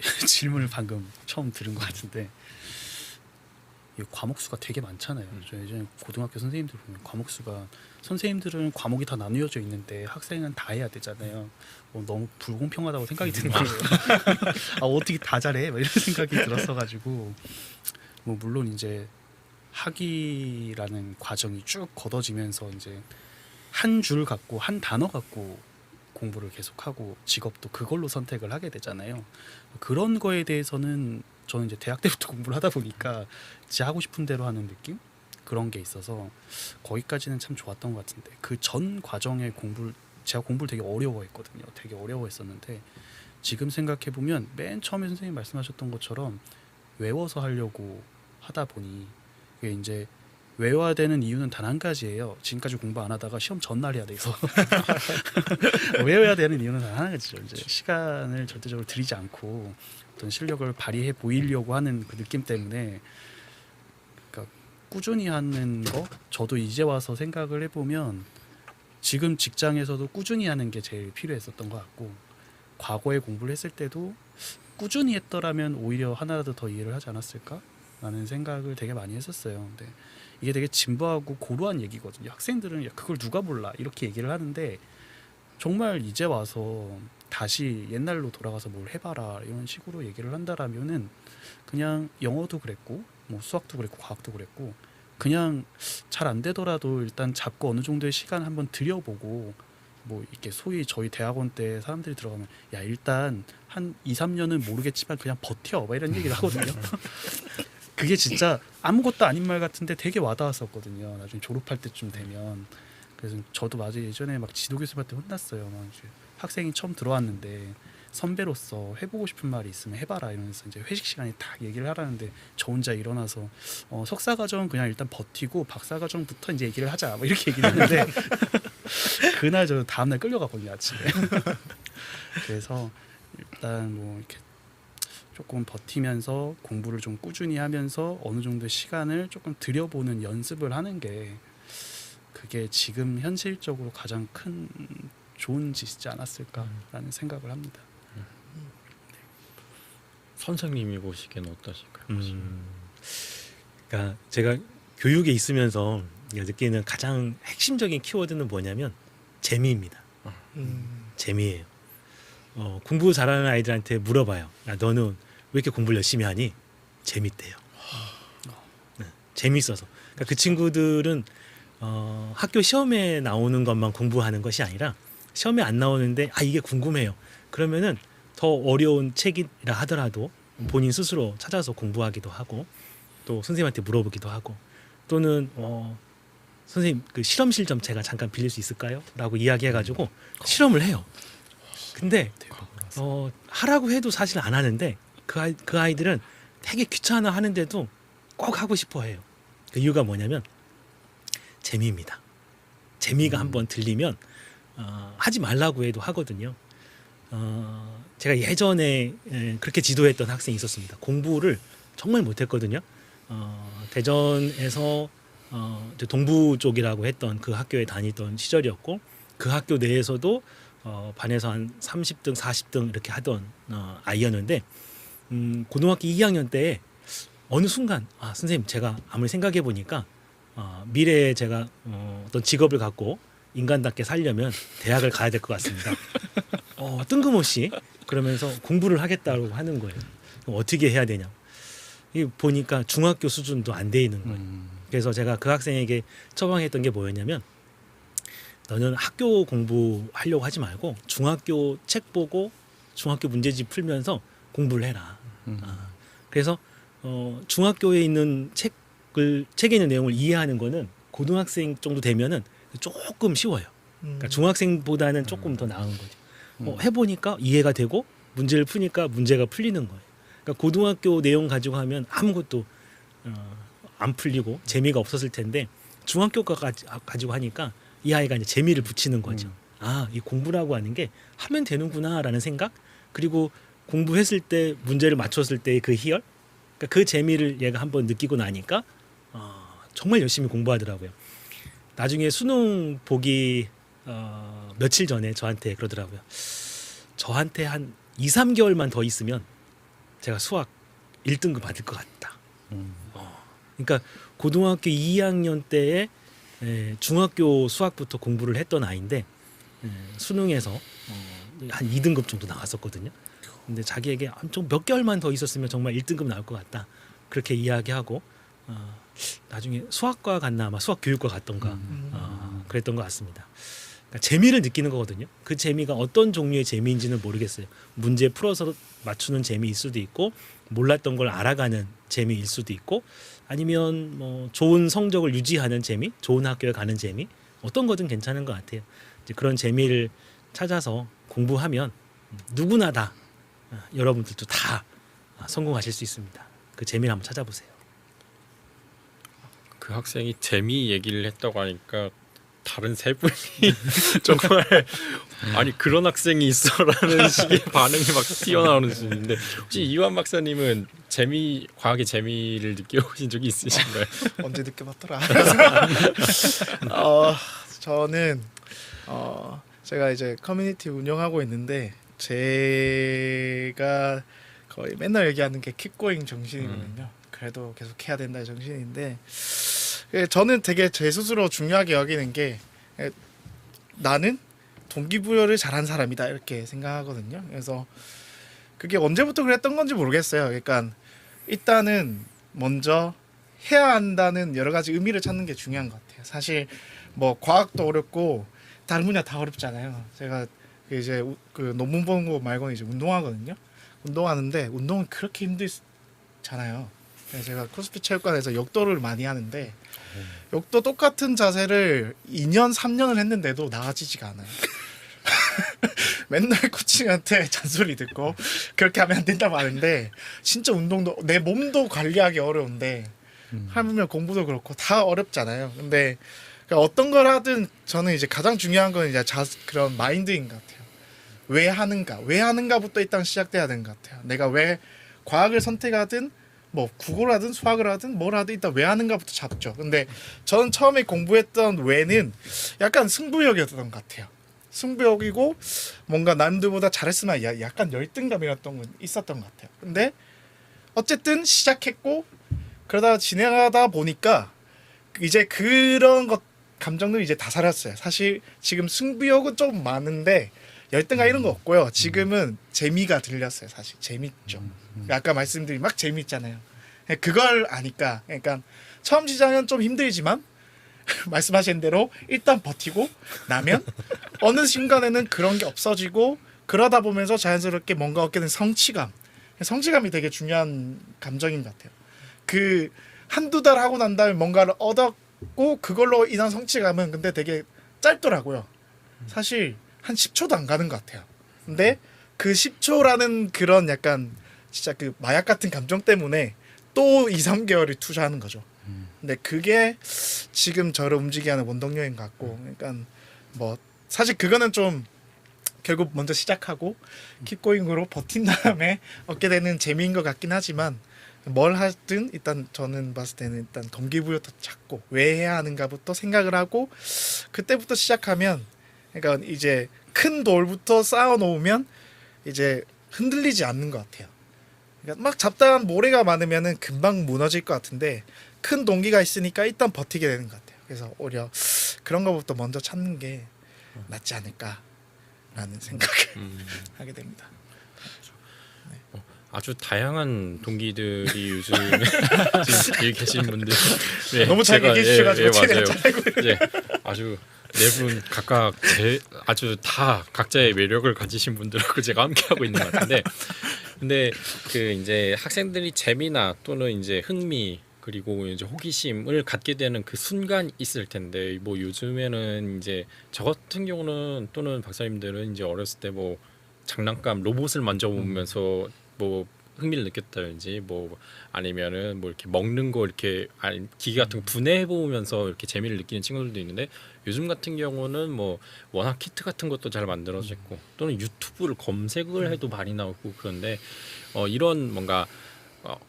질문을 방금 처음 들은 것 같은데 이 과목 수가 되게 많잖아요. 저 예전에 고등학교 선생님들 보면 과목 수가 선생님들은 과목이 다 나누어져 있는데 학생은 다 해야 되잖아요. 너무 불공평하다고 생각이 드는 거예요. 아 어떻게 다 잘해? 막 이런 생각이 들었어가지고 뭐 물론 이제 학위라는 과정이 쭉 걷어지면서 이제 한 줄 갖고 한 단어 갖고 공부를 계속하고 직업도 그걸로 선택을 하게 되잖아요. 그런 거에 대해서는 저는 이제 대학 때부터 공부를 하다 보니까 제 하고 싶은 대로 하는 느낌? 그런 게 있어서 거기까지는 참 좋았던 것 같은데 그 전 과정의 제가 공부를 되게 어려워했거든요. 되게 어려워했었는데 지금 생각해 보면 맨 처음에 선생님 말씀하셨던 것처럼 외워서 하려고 하다 보니 그게 이제 외워야 되는 이유는 단 한 가지예요. 지금까지 공부 안 하다가 시험 전날 해야 돼서 외워야 되는 이유는 단 한 가지죠. 이제 시간을 절대적으로 들이지 않고 어떤 실력을 발휘해 보이려고 하는 그 느낌 때문에 그러니까 꾸준히 하는 거 저도 이제 와서 생각을 해보면 지금 직장에서도 꾸준히 하는 게 제일 필요했었던 것 같고 과거에 공부를 했을 때도 꾸준히 했더라면 오히려 하나라도 더 이해를 하지 않았을까? 라는 생각을 되게 많이 했었어요. 근데 이게 되게 진부하고 고루한 얘기거든요. 학생들은 야, 그걸 누가 몰라 이렇게 얘기를 하는데 정말 이제 와서 다시 옛날로 돌아가서 뭘 해봐라 이런 식으로 얘기를 한다라면은 그냥 영어도 그랬고 뭐 수학도 그랬고 과학도 그랬고 그냥 잘 안 되더라도 일단 잡고 어느 정도의 시간 한번 들여보고 뭐 이렇게 소위 저희 대학원 때 사람들이 들어가면 야 일단 한 2, 3년은 모르겠지만 그냥 버텨 막 이런 얘기를 하거든요. 그게 진짜 아무것도 아닌 말 같은데 되게 와닿았었거든요. 나중에 졸업할 때쯤 되면. 그래서 저도 맞아 예전에 막 지도 교수님한테 혼났어요. 막 이제 학생이 처음 들어왔는데 선배로서 해보고 싶은 말이 있으면 해봐라 이러면서 이제 회식 시간에 딱 얘기를 하라는데 저 혼자 일어나서 석사 과정은 그냥 일단 버티고 박사 과정부터 이제 얘기를 하자 뭐 이렇게 얘기를 했는데 그날 저 다음날 끌려갔거든요 아침에. 그래서 일단 뭐 이렇게 조금 버티면서 공부를 좀 꾸준히 하면서 어느 정도의 시간을 조금 들여보는 연습을 하는 게 그게 지금 현실적으로 가장 큰 좋은 짓이지 않았을까라는 생각을 합니다. 선생님이 보시기에는 어떠실까요? 그러니까 제가 교육에 있으면서 느끼는 가장 핵심적인 키워드는 뭐냐면 재미입니다. 재미예요. 공부 잘하는 아이들한테 물어봐요. 야, 너는 왜 이렇게 공부를 열심히 하니? 재밌대요. 네, 재밌어서. 그러니까 그 친구들은 학교 시험에 나오는 것만 공부하는 것이 아니라 시험에 안 나오는데 이게 궁금해요. 그러면은 더 어려운 책이라 하더라도 본인 스스로 찾아서 공부하기도 하고 또 선생님한테 물어보기도 하고 또는 선생님 그 실험실 좀 제가 잠깐 빌릴 수 있을까요? 라고 이야기해가지고 실험을 해요. 근데 하라고 해도 사실 안 하는데 그 아이들은 되게 귀찮아 하는데도 꼭 하고 싶어 해요. 그 이유가 뭐냐면 재미입니다. 재미가 한번 들리면 하지 말라고 해도 하거든요. 제가 예전에 그렇게 지도했던 학생이 있었습니다. 공부를 정말 못했거든요. 대전에서 동부 쪽이라고 했던 그 학교에 다니던 시절이었고 그 학교 내에서도 반에서 한 30등, 40등 이렇게 하던 아이였는데 고등학교 2학년 때 어느 순간 선생님 제가 아무리 생각해 보니까 미래에 제가 어떤 직업을 갖고 인간답게 살려면 대학을 가야 될 것 같습니다. 뜬금없이 그러면서 공부를 하겠다고 하는 거예요. 어떻게 해야 되냐? 보니까 중학교 수준도 안 돼 있는 거예요. 그래서 제가 그 학생에게 처방했던 게 뭐였냐면 너는 학교 공부하려고 하지 말고 중학교 책 보고 중학교 문제집 풀면서 공부를 해라. 그래서 중학교에 있는 책에 있는 내용을 이해하는 거는 고등학생 정도 되면은 조금 쉬워요. 그러니까 중학생보다는 조금 더 나은 거죠. 해보니까 이해가 되고 문제를 푸니까 문제가 풀리는 거예요. 그러니까 고등학교 내용 가지고 하면 아무것도 안 풀리고 재미가 없었을 텐데 중학교 거 가지고 하니까 이 아이가 이제 재미를 붙이는 거죠. 이 공부라고 하는 게 하면 되는구나라는 생각, 그리고 공부했을 때 문제를 맞췄을 때의 그 희열, 그러니까 그 재미를 얘가 한번 느끼고 나니까 정말 열심히 공부하더라고요. 나중에 수능 보기 며칠 전에 저한테 그러더라고요. 저한테 한 2, 3개월만 더 있으면 제가 수학 1등급 받을 것 같다. 그러니까 고등학교 2학년 때에 중학교 수학부터 공부를 했던 아이인데 수능에서 한 2등급 정도 나왔었거든요. 근데 자기에게 좀 몇 개월만 더 있었으면 정말 1등급 나올 것 같다. 그렇게 이야기하고 나중에 수학과 갔나 아마 수학 교육과 갔던가 그랬던 것 같습니다. 그러니까 재미를 느끼는 거거든요. 그 재미가 어떤 종류의 재미인지는 모르겠어요. 문제 풀어서 맞추는 재미일 수도 있고 몰랐던 걸 알아가는 재미일 수도 있고 아니면 뭐 좋은 성적을 유지하는 재미, 좋은 학교에 가는 재미 어떤 거든 괜찮은 것 같아요. 이제 그런 재미를 찾아서 공부하면 누구나 다 여러분들도 다 성공하실 수 있습니다. 그 재미를 한번 찾아보세요. 그 학생이 재미 얘기를 했다고 하니까 다른 세 분이 정말 아니 그런 학생이 있어라는 식의 반응이 막 튀어나오는 수준인데 혹시 이완 박사님은 과학의 재미를 느껴보신 적이 있으신가요? 언제 느껴봤더라. 저는 제가 이제 커뮤니티 운영하고 있는데 제가 거의 맨날 얘기하는 게 킵고잉 정신이거든요. 그래도 계속 해야 된다의 정신인데 저는 되게 제 스스로 중요하게 여기는 게 나는 동기부여를 잘한 사람이다 이렇게 생각하거든요. 그래서 그게 언제부터 그랬던 건지 모르겠어요. 그러니까 일단은 먼저 해야 한다는 여러 가지 의미를 찾는 게 중요한 것 같아요. 사실 뭐 과학도 어렵고 다른 분야 다 어렵잖아요. 제가 이제 그 논문 보는 거 말고는 이제 운동하거든요. 운동하는데 운동은 그렇게 힘들잖아요. 그래서 제가 크로스핏 체육관에서 역도를 많이 하는데 역도 똑같은 자세를 2년 3년을 했는데도 나아지지가 않아요. 맨날 코치한테 잔소리 듣고 그렇게 하면 안 된다고 하는데 진짜 운동도 내 몸도 관리하기 어려운데 하면 공부도 그렇고 다 어렵잖아요. 근데 그러니까 어떤 걸 하든 저는 이제 가장 중요한 건 이제 그런 마인드인 것 같아요. 왜 하는가부터 일단 시작돼야 되는 것 같아요. 내가 왜 과학을 선택하든 뭐 국어를 하든 수학을 하든 뭘 하든 일단 왜 하는가부터 잡죠. 근데 저는 처음에 공부했던 왜는 약간 승부욕이었던 것 같아요. 승부욕이고 뭔가 남들보다 잘했으면 약간 열등감이었던 건 있었던 것 같아요. 근데 어쨌든 시작했고 그러다가 진행하다 보니까 이제 그런 것 감정들이 이제 다 사라졌어요. 사실 지금 승부욕은 좀 많은데 열등감 이런 거 없고요. 지금은 재미가 들렸어요. 사실 재밌죠. 아까 말씀드린 막 재밌잖아요. 그걸 아니까 그러니까 처음 시작은 좀 힘들지만 말씀하신 대로 일단 버티고 나면 어느 순간에는 그런 게 없어지고 그러다 보면서 자연스럽게 뭔가 얻게 된 성취감이 되게 중요한 감정인 것 같아요. 그 한두 달 하고 난 다음에 뭔가를 얻었고 그걸로 인한 성취감은 근데 되게 짧더라고요. 사실 한 10초도 안 가는 것 같아요. 근데 그 10초라는 그런 약간 진짜 그 마약 같은 감정 때문에 또 2, 3개월을 투자하는 거죠. 근데 그게 지금 저를 움직이게 하는 원동력인 것 같고 그러니까 뭐 사실 그거는 좀 결국 먼저 시작하고 킵고잉으로 버틴 다음에 얻게 되는 재미인 것 같긴 하지만 뭘 하든 일단 저는 봤을 때는 일단 동기부여부터 찾고 왜 해야 하는가부터 생각을 하고 그때부터 시작하면 그러니까 이제 큰 돌부터 쌓아놓으면 이제 흔들리지 않는 것 같아요. 그러니까 막 잡다한 모래가 많으면은 금방 무너질 것 같은데 큰 동기가 있으니까 일단 버티게 되는 것 같아요. 그래서 오히려 그런 것부터 먼저 찾는 게 낫지 않을까라는 생각을 하게 됩니다. 아주 다양한 동기들이 요즘 지금 여기 계신 분들 너무 잘 얘기해 주셔가지고 맞아요. 제가 잘 알고 이제 아주 네 분 각각 아주 다 각자의 매력을 가지신 분들하고 제가 함께 하고 있는 것 같은데 근데 그 이제 학생들이 재미나 또는 이제 흥미 그리고 이제 호기심을 갖게 되는 그 순간 있을 텐데 뭐 요즘에는 이제 저 같은 경우는 또는 박사님들은 이제 어렸을 때 뭐 장난감 로봇을 만져보면서 뭐 흥미를 느꼈다든지 뭐 아니면은 뭐 이렇게 먹는 거 이렇게 아니 기계 같은 거 분해해 보면서 이렇게 재미를 느끼는 친구들도 있는데 요즘 같은 경우는 뭐 워낙 키트 같은 것도 잘 만들어졌고 또는 유튜브를 검색을 해도 많이 나오고 그런데 이런 뭔가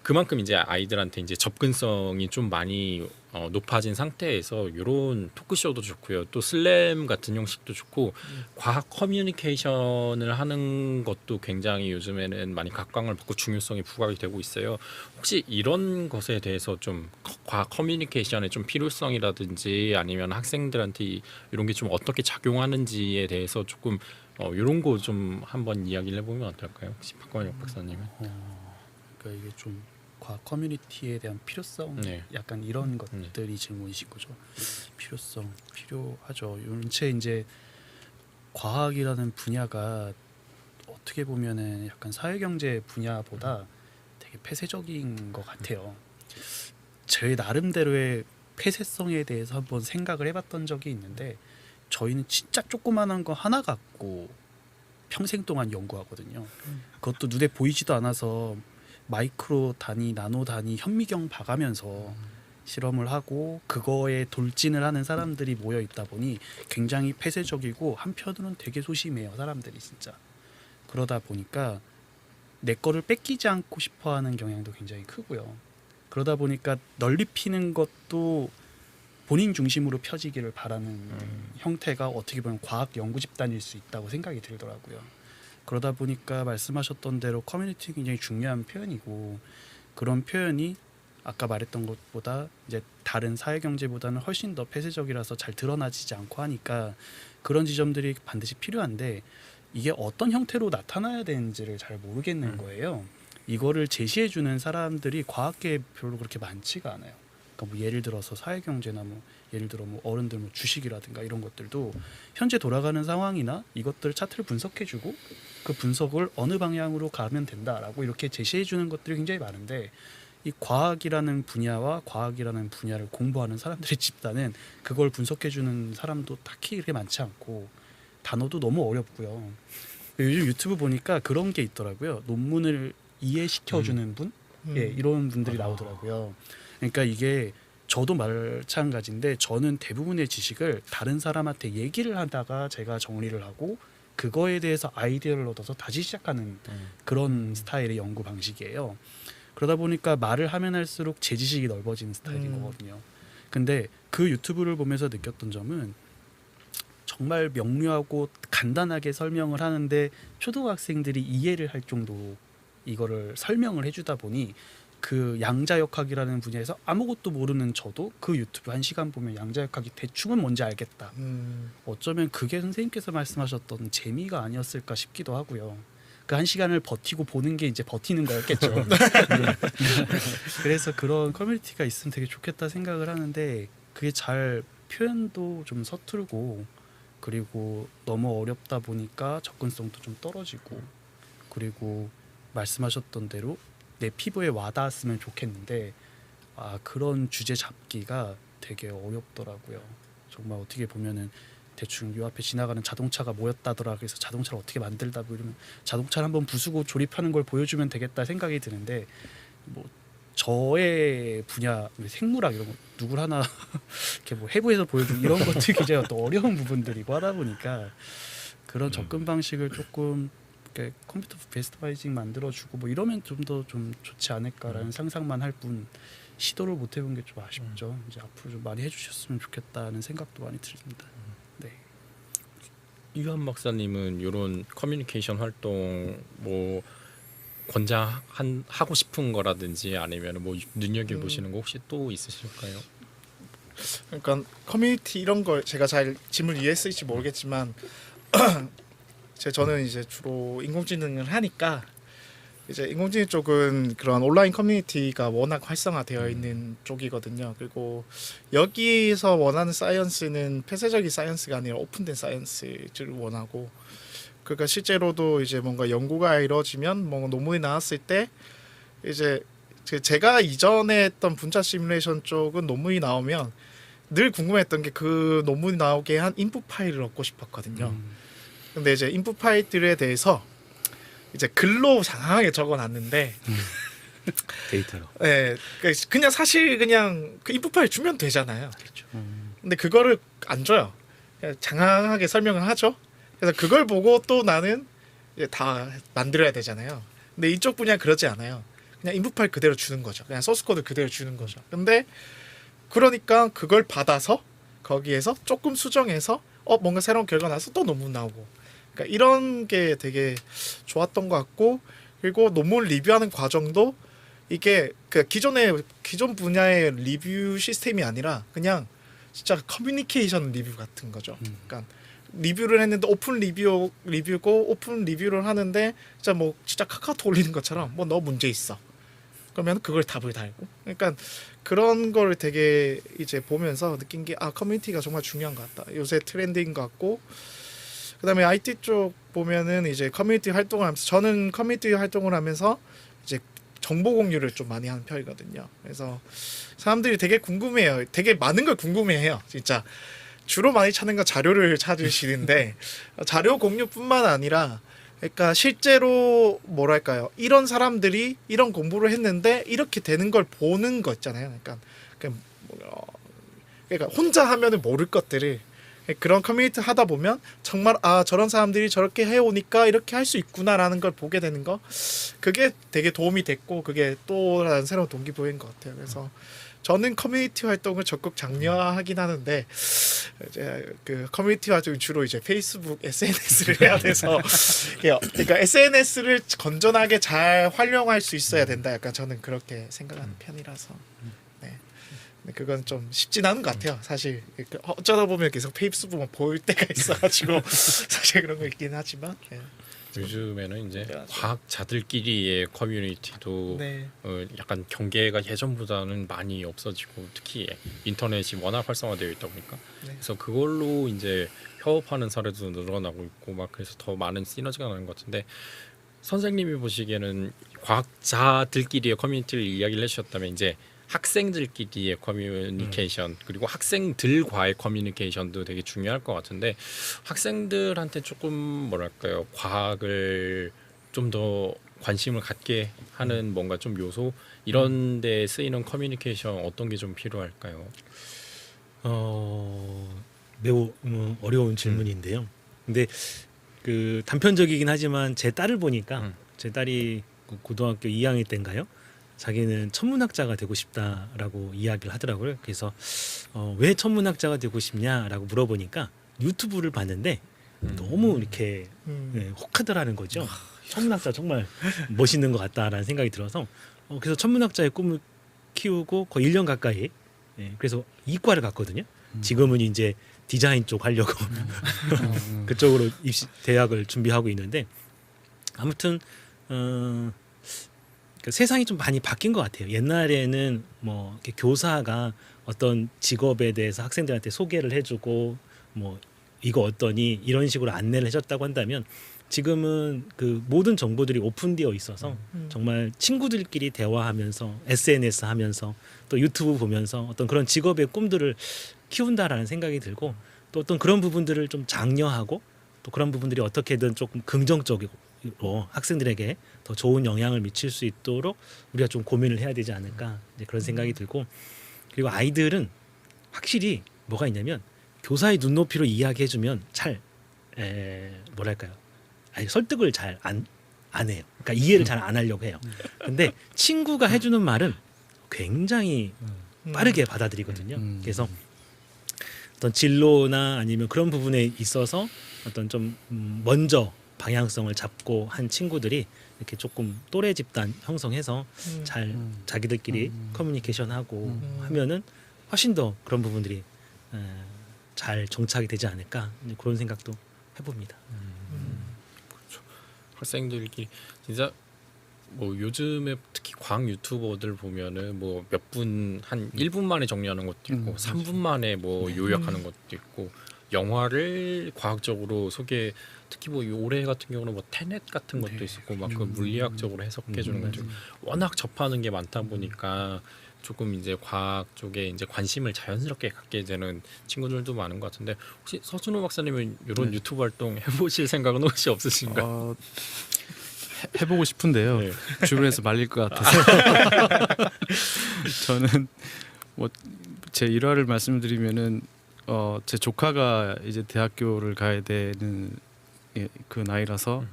그만큼 이제 아이들한테 이제 접근성이 좀 많이 높아진 상태에서 이런 토크쇼도 좋고요. 또 슬램 같은 형식도 좋고 과학 커뮤니케이션을 하는 것도 굉장히 요즘에는 많이 각광을 받고 중요성이 부각이 되고 있어요. 혹시 이런 것에 대해서 좀 과학 커뮤니케이션의 좀 필요성이라든지 아니면 학생들한테 이런 게 좀 어떻게 작용하는지에 대해서 조금 이런 거 좀 한번 이야기를 해보면 어떨까요? 혹시 박광혁 박사님은? 그러니까 이게 좀 과학 커뮤니티에 대한 필요성 네. 약간 이런 것들이 질문이신 거죠. 필요성 필요하죠. 윤체 이제 과학이라는 분야가 어떻게 보면은 약간 사회경제 분야보다 되게 폐쇄적인 것 같아요. 제 나름대로의 폐쇄성에 대해서 한번 생각을 해봤던 적이 있는데 저희는 진짜 조그만한 거 하나 갖고 평생 동안 연구하거든요. 그것도 눈에 보이지도 않아서 마이크로 단위, 나노 단위 현미경 봐가면서 실험을 하고 그거에 돌진을 하는 사람들이 모여 있다 보니 굉장히 폐쇄적이고 한편으로는 되게 소심해요, 사람들이 진짜. 그러다 보니까 내 거를 뺏기지 않고 싶어하는 경향도 굉장히 크고요. 그러다 보니까 널리 피는 것도 본인 중심으로 펴지기를 바라는 형태가 어떻게 보면 과학 연구 집단일 수 있다고 생각이 들더라고요. 그러다 보니까 말씀하셨던 대로 커뮤니티 굉장히 중요한 표현이고 그런 표현이 아까 말했던 것보다 이제 다른 사회 경제보다는 훨씬 더 폐쇄적이라서 잘 드러나지지 않고 하니까 그런 지점들이 반드시 필요한데 이게 어떤 형태로 나타나야 되는지를 잘 모르겠는 거예요. 이거를 제시해 주는 사람들이 과학계에 별로 그렇게 많지가 않아요. 그러니까 뭐 예를 들어서 사회 경제나 뭐 예를 들어 뭐 어른들 뭐 주식이라든가 이런 것들도 현재 돌아가는 상황이나 이것들 차트를 분석해 주고 그 분석을 어느 방향으로 가면 된다라고 이렇게 제시해 주는 것들이 굉장히 많은데 이 과학이라는 분야와 과학이라는 분야를 공부하는 사람들의 집단은 그걸 분석해 주는 사람도 딱히 그렇게 많지 않고 단어도 너무 어렵고요. 요즘 유튜브 보니까 그런 게 있더라고요. 논문을 이해시켜 주는 분? 예, 이런 분들이 나오더라고요. 그러니까 이게 저도 마찬가지인데 저는 대부분의 지식을 다른 사람한테 얘기를 하다가 제가 정리를 하고 그거에 대해서 아이디어를 얻어서 다시 시작하는 그런 스타일의 연구 방식이에요. 그러다 보니까 말을 하면 할수록 제 지식이 넓어지는 스타일인 거거든요. 근데 그 유튜브를 보면서 느꼈던 점은 정말 명료하고 간단하게 설명을 하는데 초등학생들이 이해를 할 정도로 이거를 설명을 해주다 보니 그 양자역학이라는 분야에서 아무것도 모르는 저도 그 유튜브 1시간 보면 양자역학이 대충은 뭔지 알겠다. 어쩌면 그게 선생님께서 말씀하셨던 재미가 아니었을까 싶기도 하고요. 그 1시간을 버티고 보는 게 이제 버티는 거였겠죠. 그래서 그런 커뮤니티가 있으면 되게 좋겠다 생각을 하는데 그게 잘 표현도 좀 서툴고 그리고 너무 어렵다 보니까 접근성도 좀 떨어지고 그리고 말씀하셨던 대로 내 피부에 와닿았으면 좋겠는데 그런 주제 잡기가 되게 어렵더라고요. 정말 어떻게 보면은 대충 요 앞에 지나가는 자동차가 뭐였다더라 그래서 자동차를 어떻게 만들다 뭐 이러면 자동차를 한번 부수고 조립하는 걸 보여주면 되겠다 생각이 드는데 뭐 저의 분야 생물학 이런 거 누굴 하나 이렇게 뭐 해부해서 보여주고 이런 것들이 굉장히 또 어려운 부분들이고 하다 보니까 그런 접근 방식을 조금 이렇게 컴퓨터 베스트바이징 만들어주고 뭐 이러면 좀 더 좀 좋지 않을까라는 상상만 할 뿐 시도를 못 해본 게 좀 아쉽죠. 이제 앞으로 좀 많이 해주셨으면 좋겠다는 생각도 많이 듭니다. 네. 이한 박사님은 이런 커뮤니케이션 활동 뭐 권장하고 싶은 거라든지 아니면 뭐 눈여겨 보시는 거 혹시 또 있으실까요? 그러니까 커뮤니티 이런 걸 제가 잘 짐을 이해했을지 모르겠지만 저는 이제 주로 인공지능을 하니까 이제 인공지능 쪽은 그런 온라인 커뮤니티가 워낙 활성화되어 있는 쪽이거든요. 그리고 여기서 원하는 사이언스는 폐쇄적인 사이언스가 아니라 오픈된 사이언스를 원하고 그러니까 실제로도 이제 뭔가 연구가 이루어지면 뭔가 논문이 나왔을 때 이제 제가 이전에 했던 분자 시뮬레이션 쪽은 논문이 나오면 늘 궁금했던 게 그 논문이 나오게 한 인풋 파일을 얻고 싶었거든요. 근데 이제 인풋 파일들에 대해서 이제 글로 장황하게 적어놨는데 데이터로. 네, 그냥 사실 그냥 그 인풋 파일 주면 되잖아요. 그렇죠. 근데 그거를 안 줘요. 그냥 장황하게 설명을 하죠. 그래서 그걸 보고 또 나는 이제 다 만들어야 되잖아요. 근데 이쪽 분야 그러지 않아요. 그냥 인풋 파일 그대로 주는 거죠. 그냥 소스 코드 그대로 주는 거죠. 근데 그러니까 그걸 받아서 거기에서 조금 수정해서 뭔가 새로운 결과 나서 또 논문 나오고, 그러니까 이런 게 되게 좋았던 것 같고, 그리고 논문 리뷰하는 과정도 이게 그 기존 분야의 리뷰 시스템이 아니라 그냥 진짜 커뮤니케이션 리뷰 같은 거죠. 그러니까 리뷰를 했는데 오픈 리뷰고 오픈 리뷰를 하는데 진짜 카카오톡 올리는 것처럼 뭐 너 문제 있어. 그러면 그걸 답을 달고. 그러니까 그런 걸 되게 이제 보면서 느낀 게 커뮤니티가 정말 중요한 것 같다. 요새 트렌드인 것 같고. 그다음에 IT 쪽 보면은 이제 커뮤니티 활동을 하면서, 저는 커뮤니티 활동을 하면서 이제 정보 공유를 좀 많이 하는 편이거든요. 그래서 사람들이 되게 궁금해요. 되게 많은 걸 궁금해해요. 진짜 주로 많이 찾는 건 자료를 찾으시는데 자료 공유뿐만 아니라, 그러니까 실제로 뭐랄까요, 이런 사람들이 이런 공부를 했는데 이렇게 되는 걸 보는 거 있잖아요. 그러니까 혼자 하면은 모를 것들을 그런 커뮤니티 하다 보면 정말 저런 사람들이 저렇게 해오니까 이렇게 할 수 있구나라는 걸 보게 되는 거, 그게 되게 도움이 됐고 그게 또 다른 새로운 동기부여인 것 같아요. 그래서 저는 커뮤니티 활동을 적극 장려하긴 하는데, 이제 그 커뮤니티 활동이 주로 이제 페이스북, SNS를 해야 돼서 그러니까 SNS를 건전하게 잘 활용할 수 있어야 된다. 약간 저는 그렇게 생각하는 편이라서. 네. 근데 그건 좀 쉽진 않은 것 같아요. 사실 어쩌다 보면 계속 페이스북만 보일 때가 있어가지고 사실 그런 거 있긴 하지만. 네. 요즘에는 이제 네, 맞아요. 과학자들끼리의 커뮤니티도 네. 약간 경계가 예전보다는 많이 없어지고, 특히 인터넷이 워낙 활성화되어 있다 보니까 네. 그래서 그걸로 이제 협업하는 사례도 늘어나고 있고 막, 그래서 더 많은 시너지가 나는 것 같은데, 선생님이 보시기에는 과학자들끼리의 커뮤니티를 이야기를 해주셨다면, 이제 학생들끼리의 커뮤니케이션 그리고 학생들과의 커뮤니케이션도 되게 중요할 것 같은데, 학생들한테 조금 뭐랄까요, 과학을 좀 더 관심을 갖게 하는 뭔가 좀 요소, 이런 데 쓰이는 커뮤니케이션 어떤 게 좀 필요할까요? 매우 어려운 질문인데요. 근데 그 단편적이긴 하지만 제 딸을 보니까 제 딸이 고등학교 2학년 때인가요? 자기는 천문학자가 되고 싶다라고 이야기를 하더라고요. 그래서 왜 천문학자가 되고 싶냐라고 물어보니까 유튜브를 봤는데 너무 이렇게 혹하더라는 거죠. 천문학자 정말 멋있는 것 같다라는 생각이 들어서 그래서 천문학자의 꿈을 키우고 거의 1년 가까이, 그래서 이과를 갔거든요. 지금은 이제 디자인 쪽 하려고 그쪽으로 대학을 준비하고 있는데, 아무튼 그 세상이 좀 많이 바뀐 것 같아요. 옛날에는 뭐 이렇게 교사가 어떤 직업에 대해서 학생들한테 소개를 해주고 뭐 이거 어떠니 이런 식으로 안내를 해줬다고 한다면, 지금은 그 모든 정보들이 오픈되어 있어서 정말 친구들끼리 대화하면서 SNS 하면서 또 유튜브 보면서 어떤 그런 직업의 꿈들을 키운다라는 생각이 들고, 또 어떤 그런 부분들을 좀 장려하고, 또 그런 부분들이 어떻게든 조금 긍정적이고 학생들에게 더 좋은 영향을 미칠 수 있도록 우리가 좀 고민을 해야 되지 않을까, 이제 그런 생각이 들고, 그리고 아이들은 확실히 뭐가 있냐면 교사의 눈높이로 이야기해주면 잘 뭐랄까요, 아니, 설득을 잘 안 해요. 그러니까 이해를 잘 안 하려고 해요. 근데 친구가 해주는 말은 굉장히 빠르게 받아들이거든요. 그래서 어떤 진로나 아니면 그런 부분에 있어서 어떤 좀 먼저 방향성을 잡고 한 친구들이 이렇게 조금 또래 집단 형성해서 잘 자기들끼리 커뮤니케이션하고 하면은 훨씬 더 그런 부분들이 잘 정착이 되지 않을까, 그런 생각도 해봅니다. 학생들끼리 진짜 뭐 요즘에 특히 과학 유튜버들 보면은 뭐 몇 분 한 1분 만에 정리하는 것도 있고 3분 만에 뭐 요약하는 것도 있고, 영화를 과학적으로 소개, 특히 뭐 올해 같은 경우는 뭐 테넷 같은 것도 있었고 막 그 물리학적으로 해석해 주는 것도 워낙 접하는 게 많다 보니까 조금 이제 과학 쪽에 이제 관심을 자연스럽게 갖게 되는 친구들도 많은 것 같은데, 혹시 서준호 박사님은 이런 유튜브 활동 해보실 생각은 혹시 없으신가요? 해보고 싶은데요. 네. 주변에서 말릴 것 같아서 저는 뭐 제 일화를 말씀드리면은 제 조카가 이제 대학교를 가야 되는 그 나이라서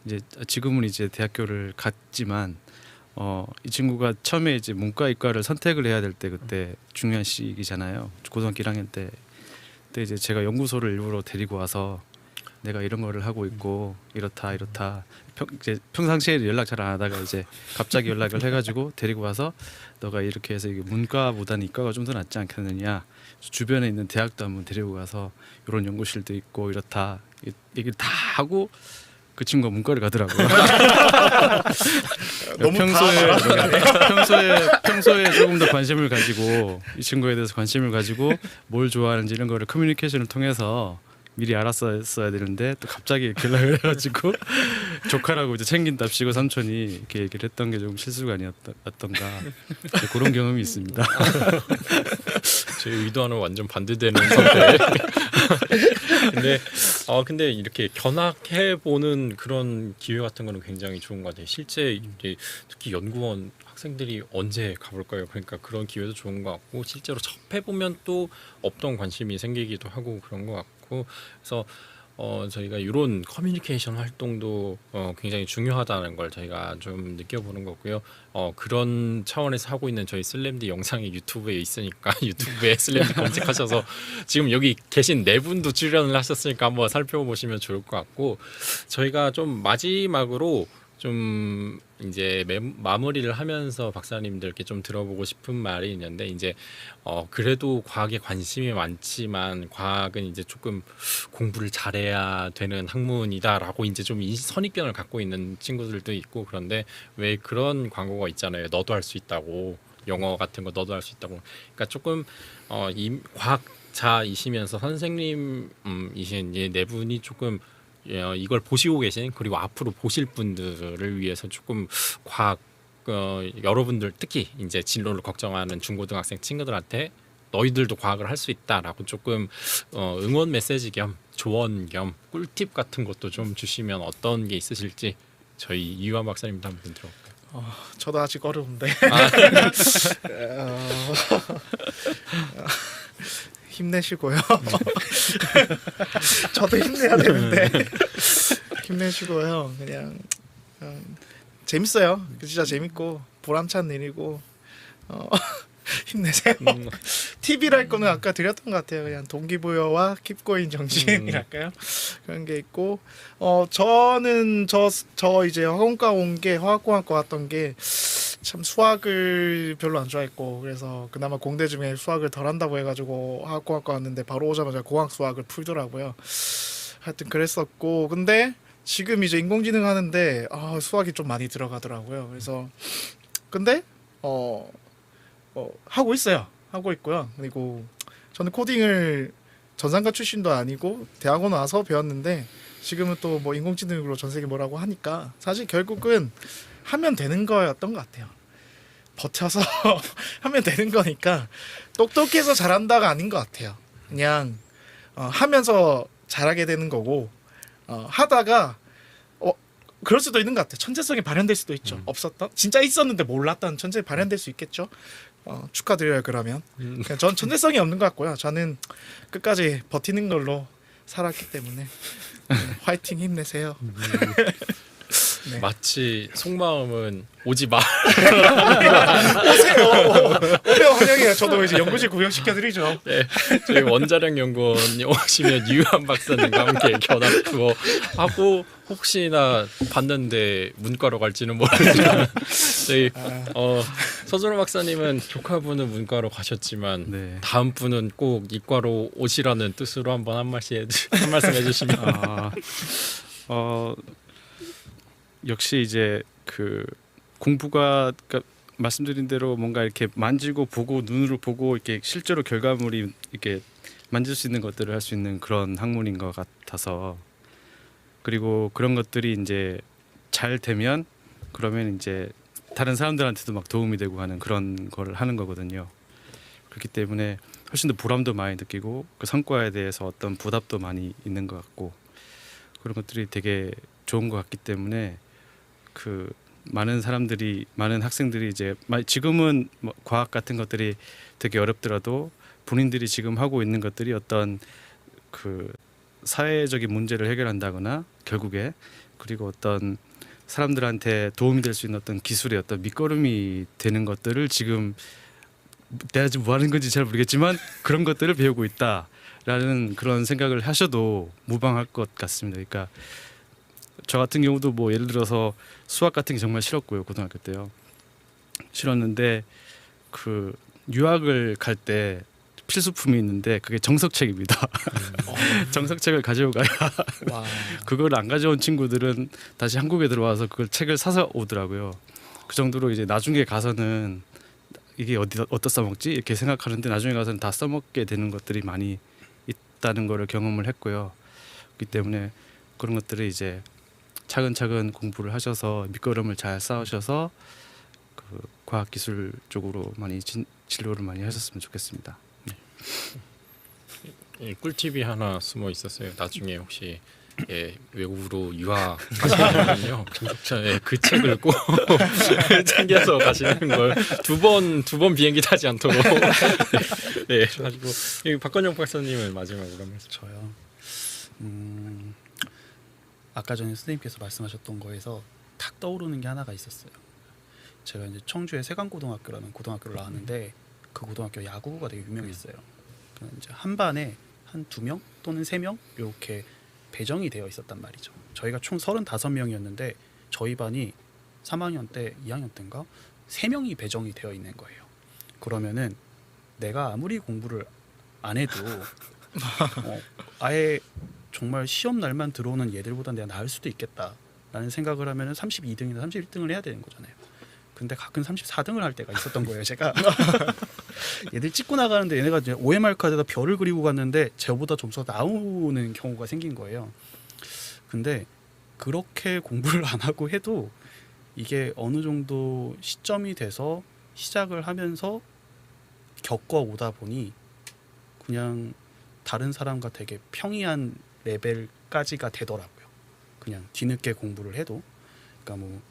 이제 지금은 이제 대학교를 갔지만 이 친구가 처음에 이제 문과 이과를 선택을 해야 될 때 그때 중요한 시기잖아요. 고등학교 1학년 때. 그때 이제 제가 연구소를 일부러 데리고 와서 내가 이런 거를 하고 있고 이렇다 이제 평상시에 연락 잘 안 하다가 이제 갑자기 연락을 해가지고 데리고 와서 너가 이렇게 해서 이게 문과보다는 이과가 좀 더 낫지 않겠느냐, 주변에 있는 대학도 한번 데리고 가서 이런 연구실도 있고 이렇다 얘기를 다 하고 그 친구가 문과를 가더라고요. 너무 평소에 조금 더 관심을 가지고 이 친구에 대해서 관심을 가지고 뭘 좋아하는지 이런 거를 커뮤니케이션을 통해서 미리 알았어야 되는데 또 갑자기 이렇게 연락을 해가지고 조카라고 이제 챙긴답시고 삼촌이 이렇게 얘기를 했던 게 좀 실수가 아니었던가 그런 경험이 있습니다. 제 의도와는 완전 반대되는 선택. 근데 이렇게 견학해 보는 그런 기회 같은 거는 굉장히 좋은 것 같아요. 실제 이제 특히 연구원 학생들이 언제 가볼까요? 그러니까 그런 기회도 좋은 것 같고 실제로 접해 보면 또 없던 관심이 생기기도 하고 그런 것 같고 그래서 저희가 이런 커뮤니케이션 활동도 굉장히 중요하다는 걸 저희가 좀 느껴보는 거고요. 그런 차원에서 하고 있는 저희 슬램디 영상이 유튜브에 있으니까 유튜브에 슬램디 검색하셔서 지금 여기 계신 네 분도 출연을 하셨으니까 한번 살펴보시면 좋을 것 같고 저희가 좀 마지막으로 좀 이제 마무리를 하면서 박사님들께 좀 들어보고 싶은 말이 있는데 이제 그래도 과학에 관심이 많지만 과학은 이제 조금 공부를 잘해야 되는 학문이다라고 이제 좀 이 선입견을 갖고 있는 친구들도 있고 그런데 왜 그런 광고가 있잖아요. 너도 할 수 있다고 영어 같은 거 너도 할 수 있다고. 그러니까 조금 이 과학자이시면서 선생님이신 이 네 분이 조금 이걸 보시고 계신 그리고 앞으로 보실 분들을 위해서 조금 과학 여러분들 특히 이제 진로를 걱정하는 중고등학생 친구들한테 너희들도 과학을 할 수 있다라고 조금 응원 메시지 겸 조언 겸 꿀팁 같은 것도 좀 주시면 어떤 게 있으실지 저희 이유한 박사님도 한번 들어볼까요? 저도 아직 어려운데 힘내시고요. 저도 힘내야 되는데 힘내시고요. 그냥 재밌어요. 진짜 재밌고 보람찬 일이고 힘내세요. 팁이랄 거는 아까 드렸던 것 같아요. 그냥 동기부여와 킵고인 정신이랄까요? 그런 게 있고 저는 저 이제 화학과 온 게 화학공학과 왔던 게 참 수학을 별로 안 좋아했고 그래서 그나마 공대 중에 수학을 덜 한다고 해가지고 화학공학과 왔는데 바로 오자마자 공학 수학을 풀더라고요. 하여튼 그랬었고 근데 지금 이제 인공지능 하는데 수학이 좀 많이 들어가더라고요. 그래서 근데 하고 있어요. 하고 있고요. 그리고 저는 코딩을 전산과 출신도 아니고 대학원 와서 배웠는데 지금은 또 뭐 인공지능으로 전 세계 뭐라고 하니까 사실 결국은 하면 되는 거였던 것 같아요. 버텨서 하면 되는 거니까 똑똑해서 잘한다가 아닌 것 같아요. 그냥 하면서 잘하게 되는 거고 하다가 그럴 수도 있는 것 같아요. 천재성이 발현될 수도 있죠. 없었던 진짜 있었는데 몰랐던 천재 발현될 수 있겠죠. 축하드려요. 그러면 전 천재성이 없는 것 같고요. 저는 끝까지 버티는 걸로 살았기 때문에 화이팅 힘내세요. 네. 마치 속마음은 오지 마. 오세요. 환영해요. 저도 이제 연구실 구경시켜드리죠. 네, 저희 원자력 연구원이 오시면 유한 박사님과 함께 견학 투어 하고 혹시나 봤는데 문과로 갈지는 모르지만 저희 서준호 박사님은 조카분은 문과로 가셨지만 네. 다음 분은 꼭 이과로 오시라는 뜻으로 한번 한 말씀 해주시면. 역시 이제 그 공부가 그러니까 말씀드린 대로 뭔가 이렇게 만지고 보고 눈으로 보고 이렇게 실제로 결과물이 이렇게 만질 수 있는 것들을 할 수 있는 그런 학문인 것 같아서 그리고 그런 것들이 이제 잘 되면 그러면 이제 다른 사람들한테도 막 도움이 되고 하는 그런 걸 하는 거거든요. 그렇기 때문에 훨씬 더 보람도 많이 느끼고 그 성과에 대해서 어떤 보답도 많이 있는 것 같고 그런 것들이 되게 좋은 것 같기 때문에 그 많은 학생들이 이제 지금은 뭐 과학 같은 것들이 되게 어렵더라도 본인들이 지금 하고 있는 것들이 어떤 그 사회적인 문제를 해결한다거나 결국에 그리고 어떤 사람들한테 도움이 될 수 있는 어떤 기술의 어떤 밑거름이 되는 것들을 지금 내가 지금 뭐 하는 건지 잘 모르겠지만 그런 것들을 배우고 있다라는 그런 생각을 하셔도 무방할 것 같습니다. 그러니까 저 같은 경우도 뭐 예를 들어서 수학 같은 게 정말 싫었고요. 고등학교 때요. 싫었는데 그 유학을 갈 때 필수품이 있는데 그게 정석책입니다. 정석책을 가져가야 와. 그걸 안 가져온 친구들은 다시 한국에 들어와서 그걸 책을 사서 오더라고요. 그 정도로 이제 나중에 가서는 이게 어디다 써먹지 이렇게 생각하는데 나중에 가서는 다 써먹게 되는 것들이 많이 있다는 거를 경험을 했고요. 그렇기 때문에 그런 것들을 이제 차근차근 공부를 하셔서 밑거름을 잘 쌓으셔서 그 과학기술 쪽으로 많이 진로를 많이 하셨으면 좋겠습니다. 꿀팁이 하나 숨어 있었어요. 나중에 혹시 외국으로 유학하시면요, 그 책을 꼭 챙겨서 가시는 걸 두 번 비행기 타지 않도록. 네, 가지고 박건영 박사님은 마지막으로 한 말씀. 저요. 아까 전에 선생님께서 말씀하셨던 거에서 탁 떠오르는 게 하나가 있었어요. 제가 이제 청주의 세강고등학교라는 고등학교를 나왔는데 그 고등학교 야구부가 되게 유명했어요. 이제 한 반에 한 2명 또는 3명 이렇게 배정이 되어 있었단 말이죠. 저희가 총 35명이었는데 저희 반이 3학년 때, 2학년 때인가 3명이 배정이 되어 있는 거예요. 그러면은 내가 아무리 공부를 안 해도 아예 정말 시험 날만 들어오는 얘들보다 내가 나을 수도 있겠다라는 생각을 하면은 32등이나 31등을 해야 되는 거잖아요. 근데 가끔 34등을 할 때가 있었던 거예요. 제가 얘들 찍고 나가는데 얘네가 이제 OMR 카드에다 별을 그리고 갔는데 저보다 점수가 나오는 경우가 생긴 거예요. 근데 그렇게 공부를 안 하고 해도 이게 어느 정도 시점이 돼서 시작을 하면서 겪어오다 보니 그냥 다른 사람과 되게 평이한 레벨까지가 되더라고요. 그냥 뒤늦게 공부를 해도. 그러니까 뭐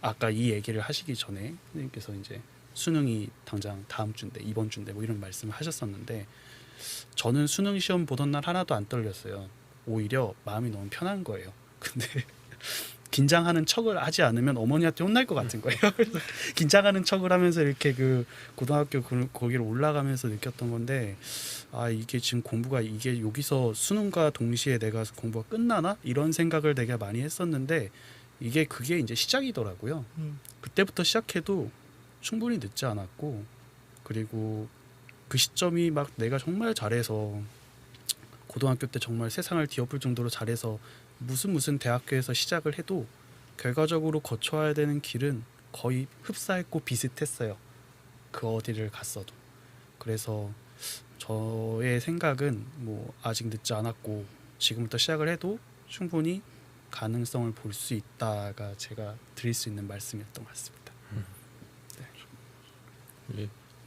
아까 이 얘기를 하시기 전에 선생님께서 이제 수능이 당장 다음 주인데 이번 주인데 뭐 이런 말씀을 하셨었는데 저는 수능 시험 보던 날 하나도 안 떨렸어요. 오히려 마음이 너무 편한 거예요. 근데 긴장하는 척을 하지 않으면 어머니한테 혼날 것 같은 거예요. 그래서 긴장하는 척을 하면서 이렇게 그 고등학교 거기로 올라가면서 느꼈던 건데 아 이게 지금 공부가 이게 여기서 수능과 동시에 내가 공부가 끝나나 이런 생각을 되게 많이 했었는데 그게 이제 시작이더라고요. 그때부터 시작해도 충분히 늦지 않았고 그리고 그 시점이 막 내가 정말 잘해서 고등학교 때 정말 세상을 뒤엎을 정도로 잘해서 무슨 대학교에서 시작을 해도 결과적으로 거쳐야 되는 길은 거의 흡사했고 비슷했어요. 그 어디를 갔어도. 그래서 저의 생각은 뭐 아직 늦지 않았고 지금부터 시작을 해도 충분히 가능성을 볼 수 있다가 제가 드릴 수 있는 말씀이었던 것 같습니다.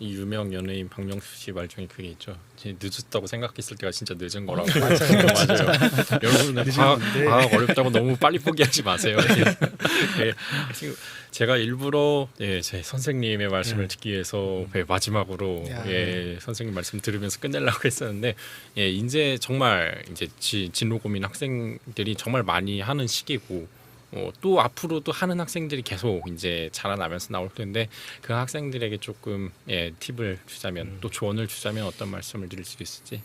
이 유명 연예인 박명수 씨 말 중에 그게 있죠. 늦었다고 생각했을 때가 진짜 늦은 거라고. 맞아요. 맞아요. 여러분은 과학 어렵다고 너무 빨리 포기하지 마세요. 네. 제가 일부러 제 선생님의 말씀을 듣기 위해서 마지막으로 선생님 말씀 들으면서 끝내려고 했었는데 이제 정말 이제 진로 고민 학생들이 정말 많이 하는 시기고 또 앞으로도 하는 학생들이 계속 이제 자라나면서 나올 텐데 그 학생들에게 조금 팁을 주자면 또 조언을 주자면 어떤 말씀을 드릴 수 있을지.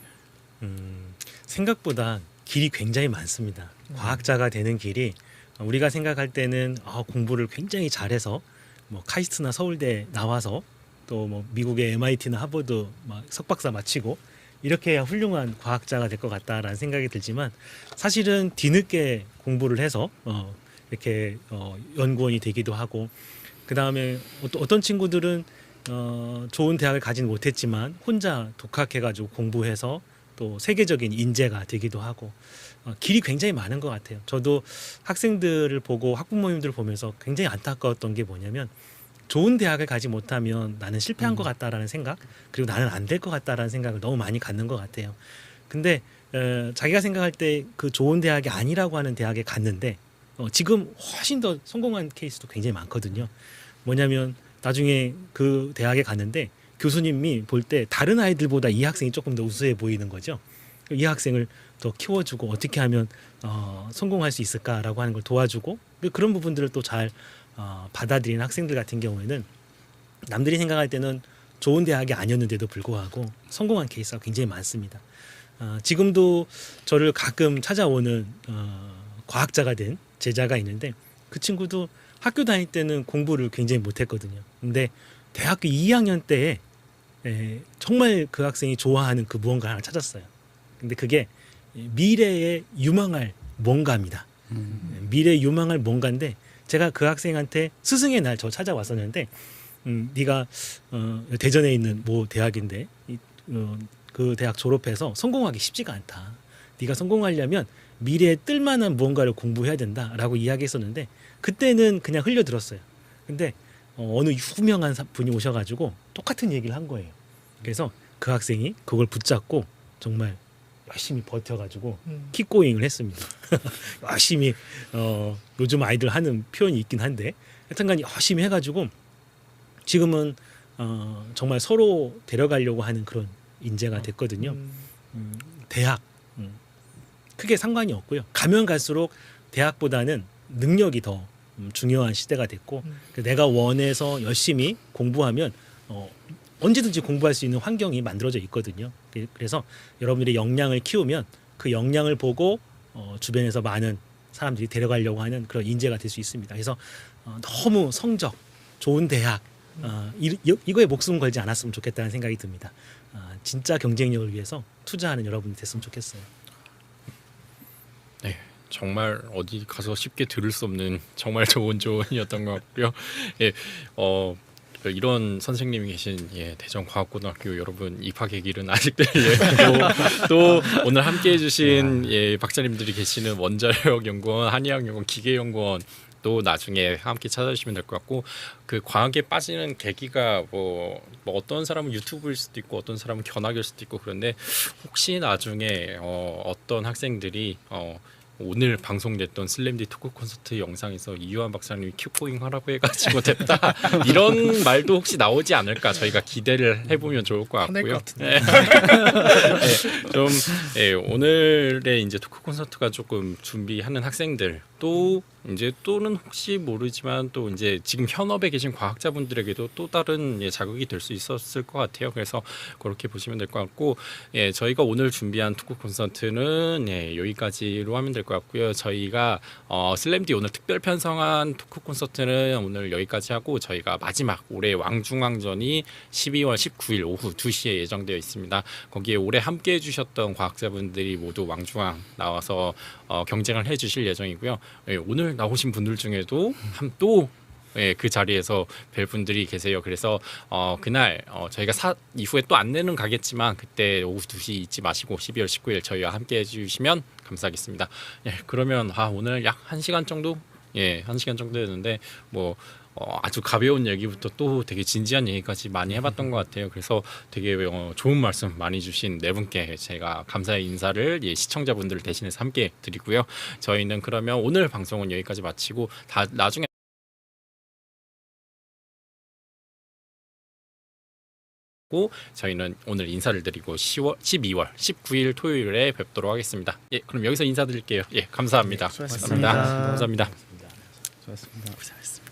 생각보다 길이 굉장히 많습니다. 과학자가 되는 길이 우리가 생각할 때는 공부를 굉장히 잘해서 뭐 카이스트나 서울대 나와서 또 뭐 미국의 MIT나 하버드 막 석박사 마치고 이렇게 해야 훌륭한 과학자가 될 것 같다라는 생각이 들지만 사실은 뒤늦게 공부를 해서 이렇게 연구원이 되기도 하고 그 다음에 어떤 친구들은 좋은 대학을 가진 못했지만 혼자 독학해가지고 공부해서 또 세계적인 인재가 되기도 하고 길이 굉장히 많은 것 같아요. 저도 학생들을 보고 학부모님들을 보면서 굉장히 안타까웠던 게 뭐냐면 좋은 대학을 가지 못하면 나는 실패한 것 같다라는 생각 그리고 나는 안 될 것 같다라는 생각을 너무 많이 갖는 것 같아요. 근데 자기가 생각할 때 그 좋은 대학이 아니라고 하는 대학에 갔는데 지금 훨씬 더 성공한 케이스도 굉장히 많거든요. 뭐냐면 나중에 그 대학에 갔는데 교수님이 볼 때 다른 아이들보다 이 학생이 조금 더 우수해 보이는 거죠. 이 학생을 더 키워주고 어떻게 하면 성공할 수 있을까라고 하는 걸 도와주고 그런 부분들을 또 잘 받아들이는 학생들 같은 경우에는 남들이 생각할 때는 좋은 대학이 아니었는데도 불구하고 성공한 케이스가 굉장히 많습니다. 지금도 저를 가끔 찾아오는 과학자가 된 제자가 있는데 그 친구도 학교 다닐 때는 공부를 굉장히 못했거든요. 근데 대학교 2학년 때에 정말 그 학생이 좋아하는 그 무언가 하나 찾았어요. 근데 그게 미래에 유망할 뭔가입니다. 미래에 유망할 뭔가인데 제가 그 학생한테 스승의 날 저 찾아왔었는데 네가 대전에 있는 모 대학인데 그 대학 졸업해서 성공하기 쉽지가 않다. 네가 성공하려면 미래에 뜰만한 무언가를 공부해야 된다라고 이야기했었는데 그때는 그냥 흘려들었어요. 근데 어느 유명한 분이 오셔가지고 똑같은 얘기를 한 거예요. 그래서 그 학생이 그걸 붙잡고 정말 열심히 버텨가지고 킥고잉을 했습니다. 열심히 요즘 아이들 하는 표현이 있긴 한데 하여튼간 열심히 해가지고 지금은 정말 서로 데려가려고 하는 그런 인재가 됐거든요. 대학 크게 상관이 없고요. 가면 갈수록 대학보다는 능력이 더 중요한 시대가 됐고 내가 원해서 열심히 공부하면 언제든지 공부할 수 있는 환경이 만들어져 있거든요. 그래서 여러분들이 역량을 키우면 그 역량을 보고 주변에서 많은 사람들이 데려가려고 하는 그런 인재가 될 수 있습니다. 그래서 너무 성적, 좋은 대학 이거에 목숨 걸지 않았으면 좋겠다는 생각이 듭니다. 진짜 경쟁력을 위해서 투자하는 여러분이 됐으면 좋겠어요. 네, 정말 어디 가서 쉽게 들을 수 없는 정말 좋은 조언이었던 것 같고요. 예, 이런 선생님이 계신 대전과학고등학교 여러분 입학의 길은 아직도 또 오늘 함께해 주신 박사님들이 계시는 원자력연구원, 한의학연구원, 기계연구원 또 나중에 함께 찾아주시면 될 것 같고 그 과학에 빠지는 계기가 뭐 어떤 사람은 유튜브일 수도 있고 어떤 사람은 견학일 수도 있고 그런데 혹시 나중에 어떤 학생들이 오늘 방송됐던 슬램디 토크 콘서트 영상에서 이유한 박사님이 큐포잉 하라고 해가지고 됐다 이런 말도 혹시 나오지 않을까 저희가 기대를 해보면 좋을 것 화낼 같고요. 것 같은데. 좀 오늘의 이제 토크 콘서트가 조금 준비하는 학생들 또 이제 또는 혹시 모르지만 또 이제 지금 현업에 계신 과학자분들에게도 또 다른 자극이 될 수 있었을 것 같아요. 그래서 그렇게 보시면 될 것 같고 저희가 오늘 준비한 토크 콘서트는 여기까지로 하면 될 것 같고요. 저희가 슬램디 오늘 특별 편성한 토크 콘서트는 오늘 여기까지 하고 저희가 마지막 올해 왕중왕전이 12월 19일 오후 2시에 예정되어 있습니다. 거기에 올해 함께해 주셨던 과학자분들이 모두 왕중왕 나와서 경쟁을 해주실 예정이고요. 오늘 나오신 분들 중에도 또 그 자리에서 뵐 분들이 계세요. 그래서 그날 저희가 이후에 또 안내는 가겠지만 그때 오후 2시 잊지 마시고 12월 19일 저희와 함께 해주시면 감사하겠습니다. 그러면 오늘 약 1시간 정도 1시간 정도 됐는데 뭐 아주 가벼운 얘기부터 또 되게 진지한 얘기까지 많이 해봤던 것 같아요. 그래서 되게 좋은 말씀 많이 주신 네 분께 제가 감사의 인사를 시청자분들 대신해서 함께 드리고요. 저희는 그러면 오늘 방송은 여기까지 마치고 나중에 저희는 오늘 인사를 드리고 12월 19일 토요일에 뵙도록 하겠습니다. 그럼 여기서 인사드릴게요. 감사합니다. 수고하셨습니다. 감사합니다. 수고하셨습니다. 고생하셨습니다.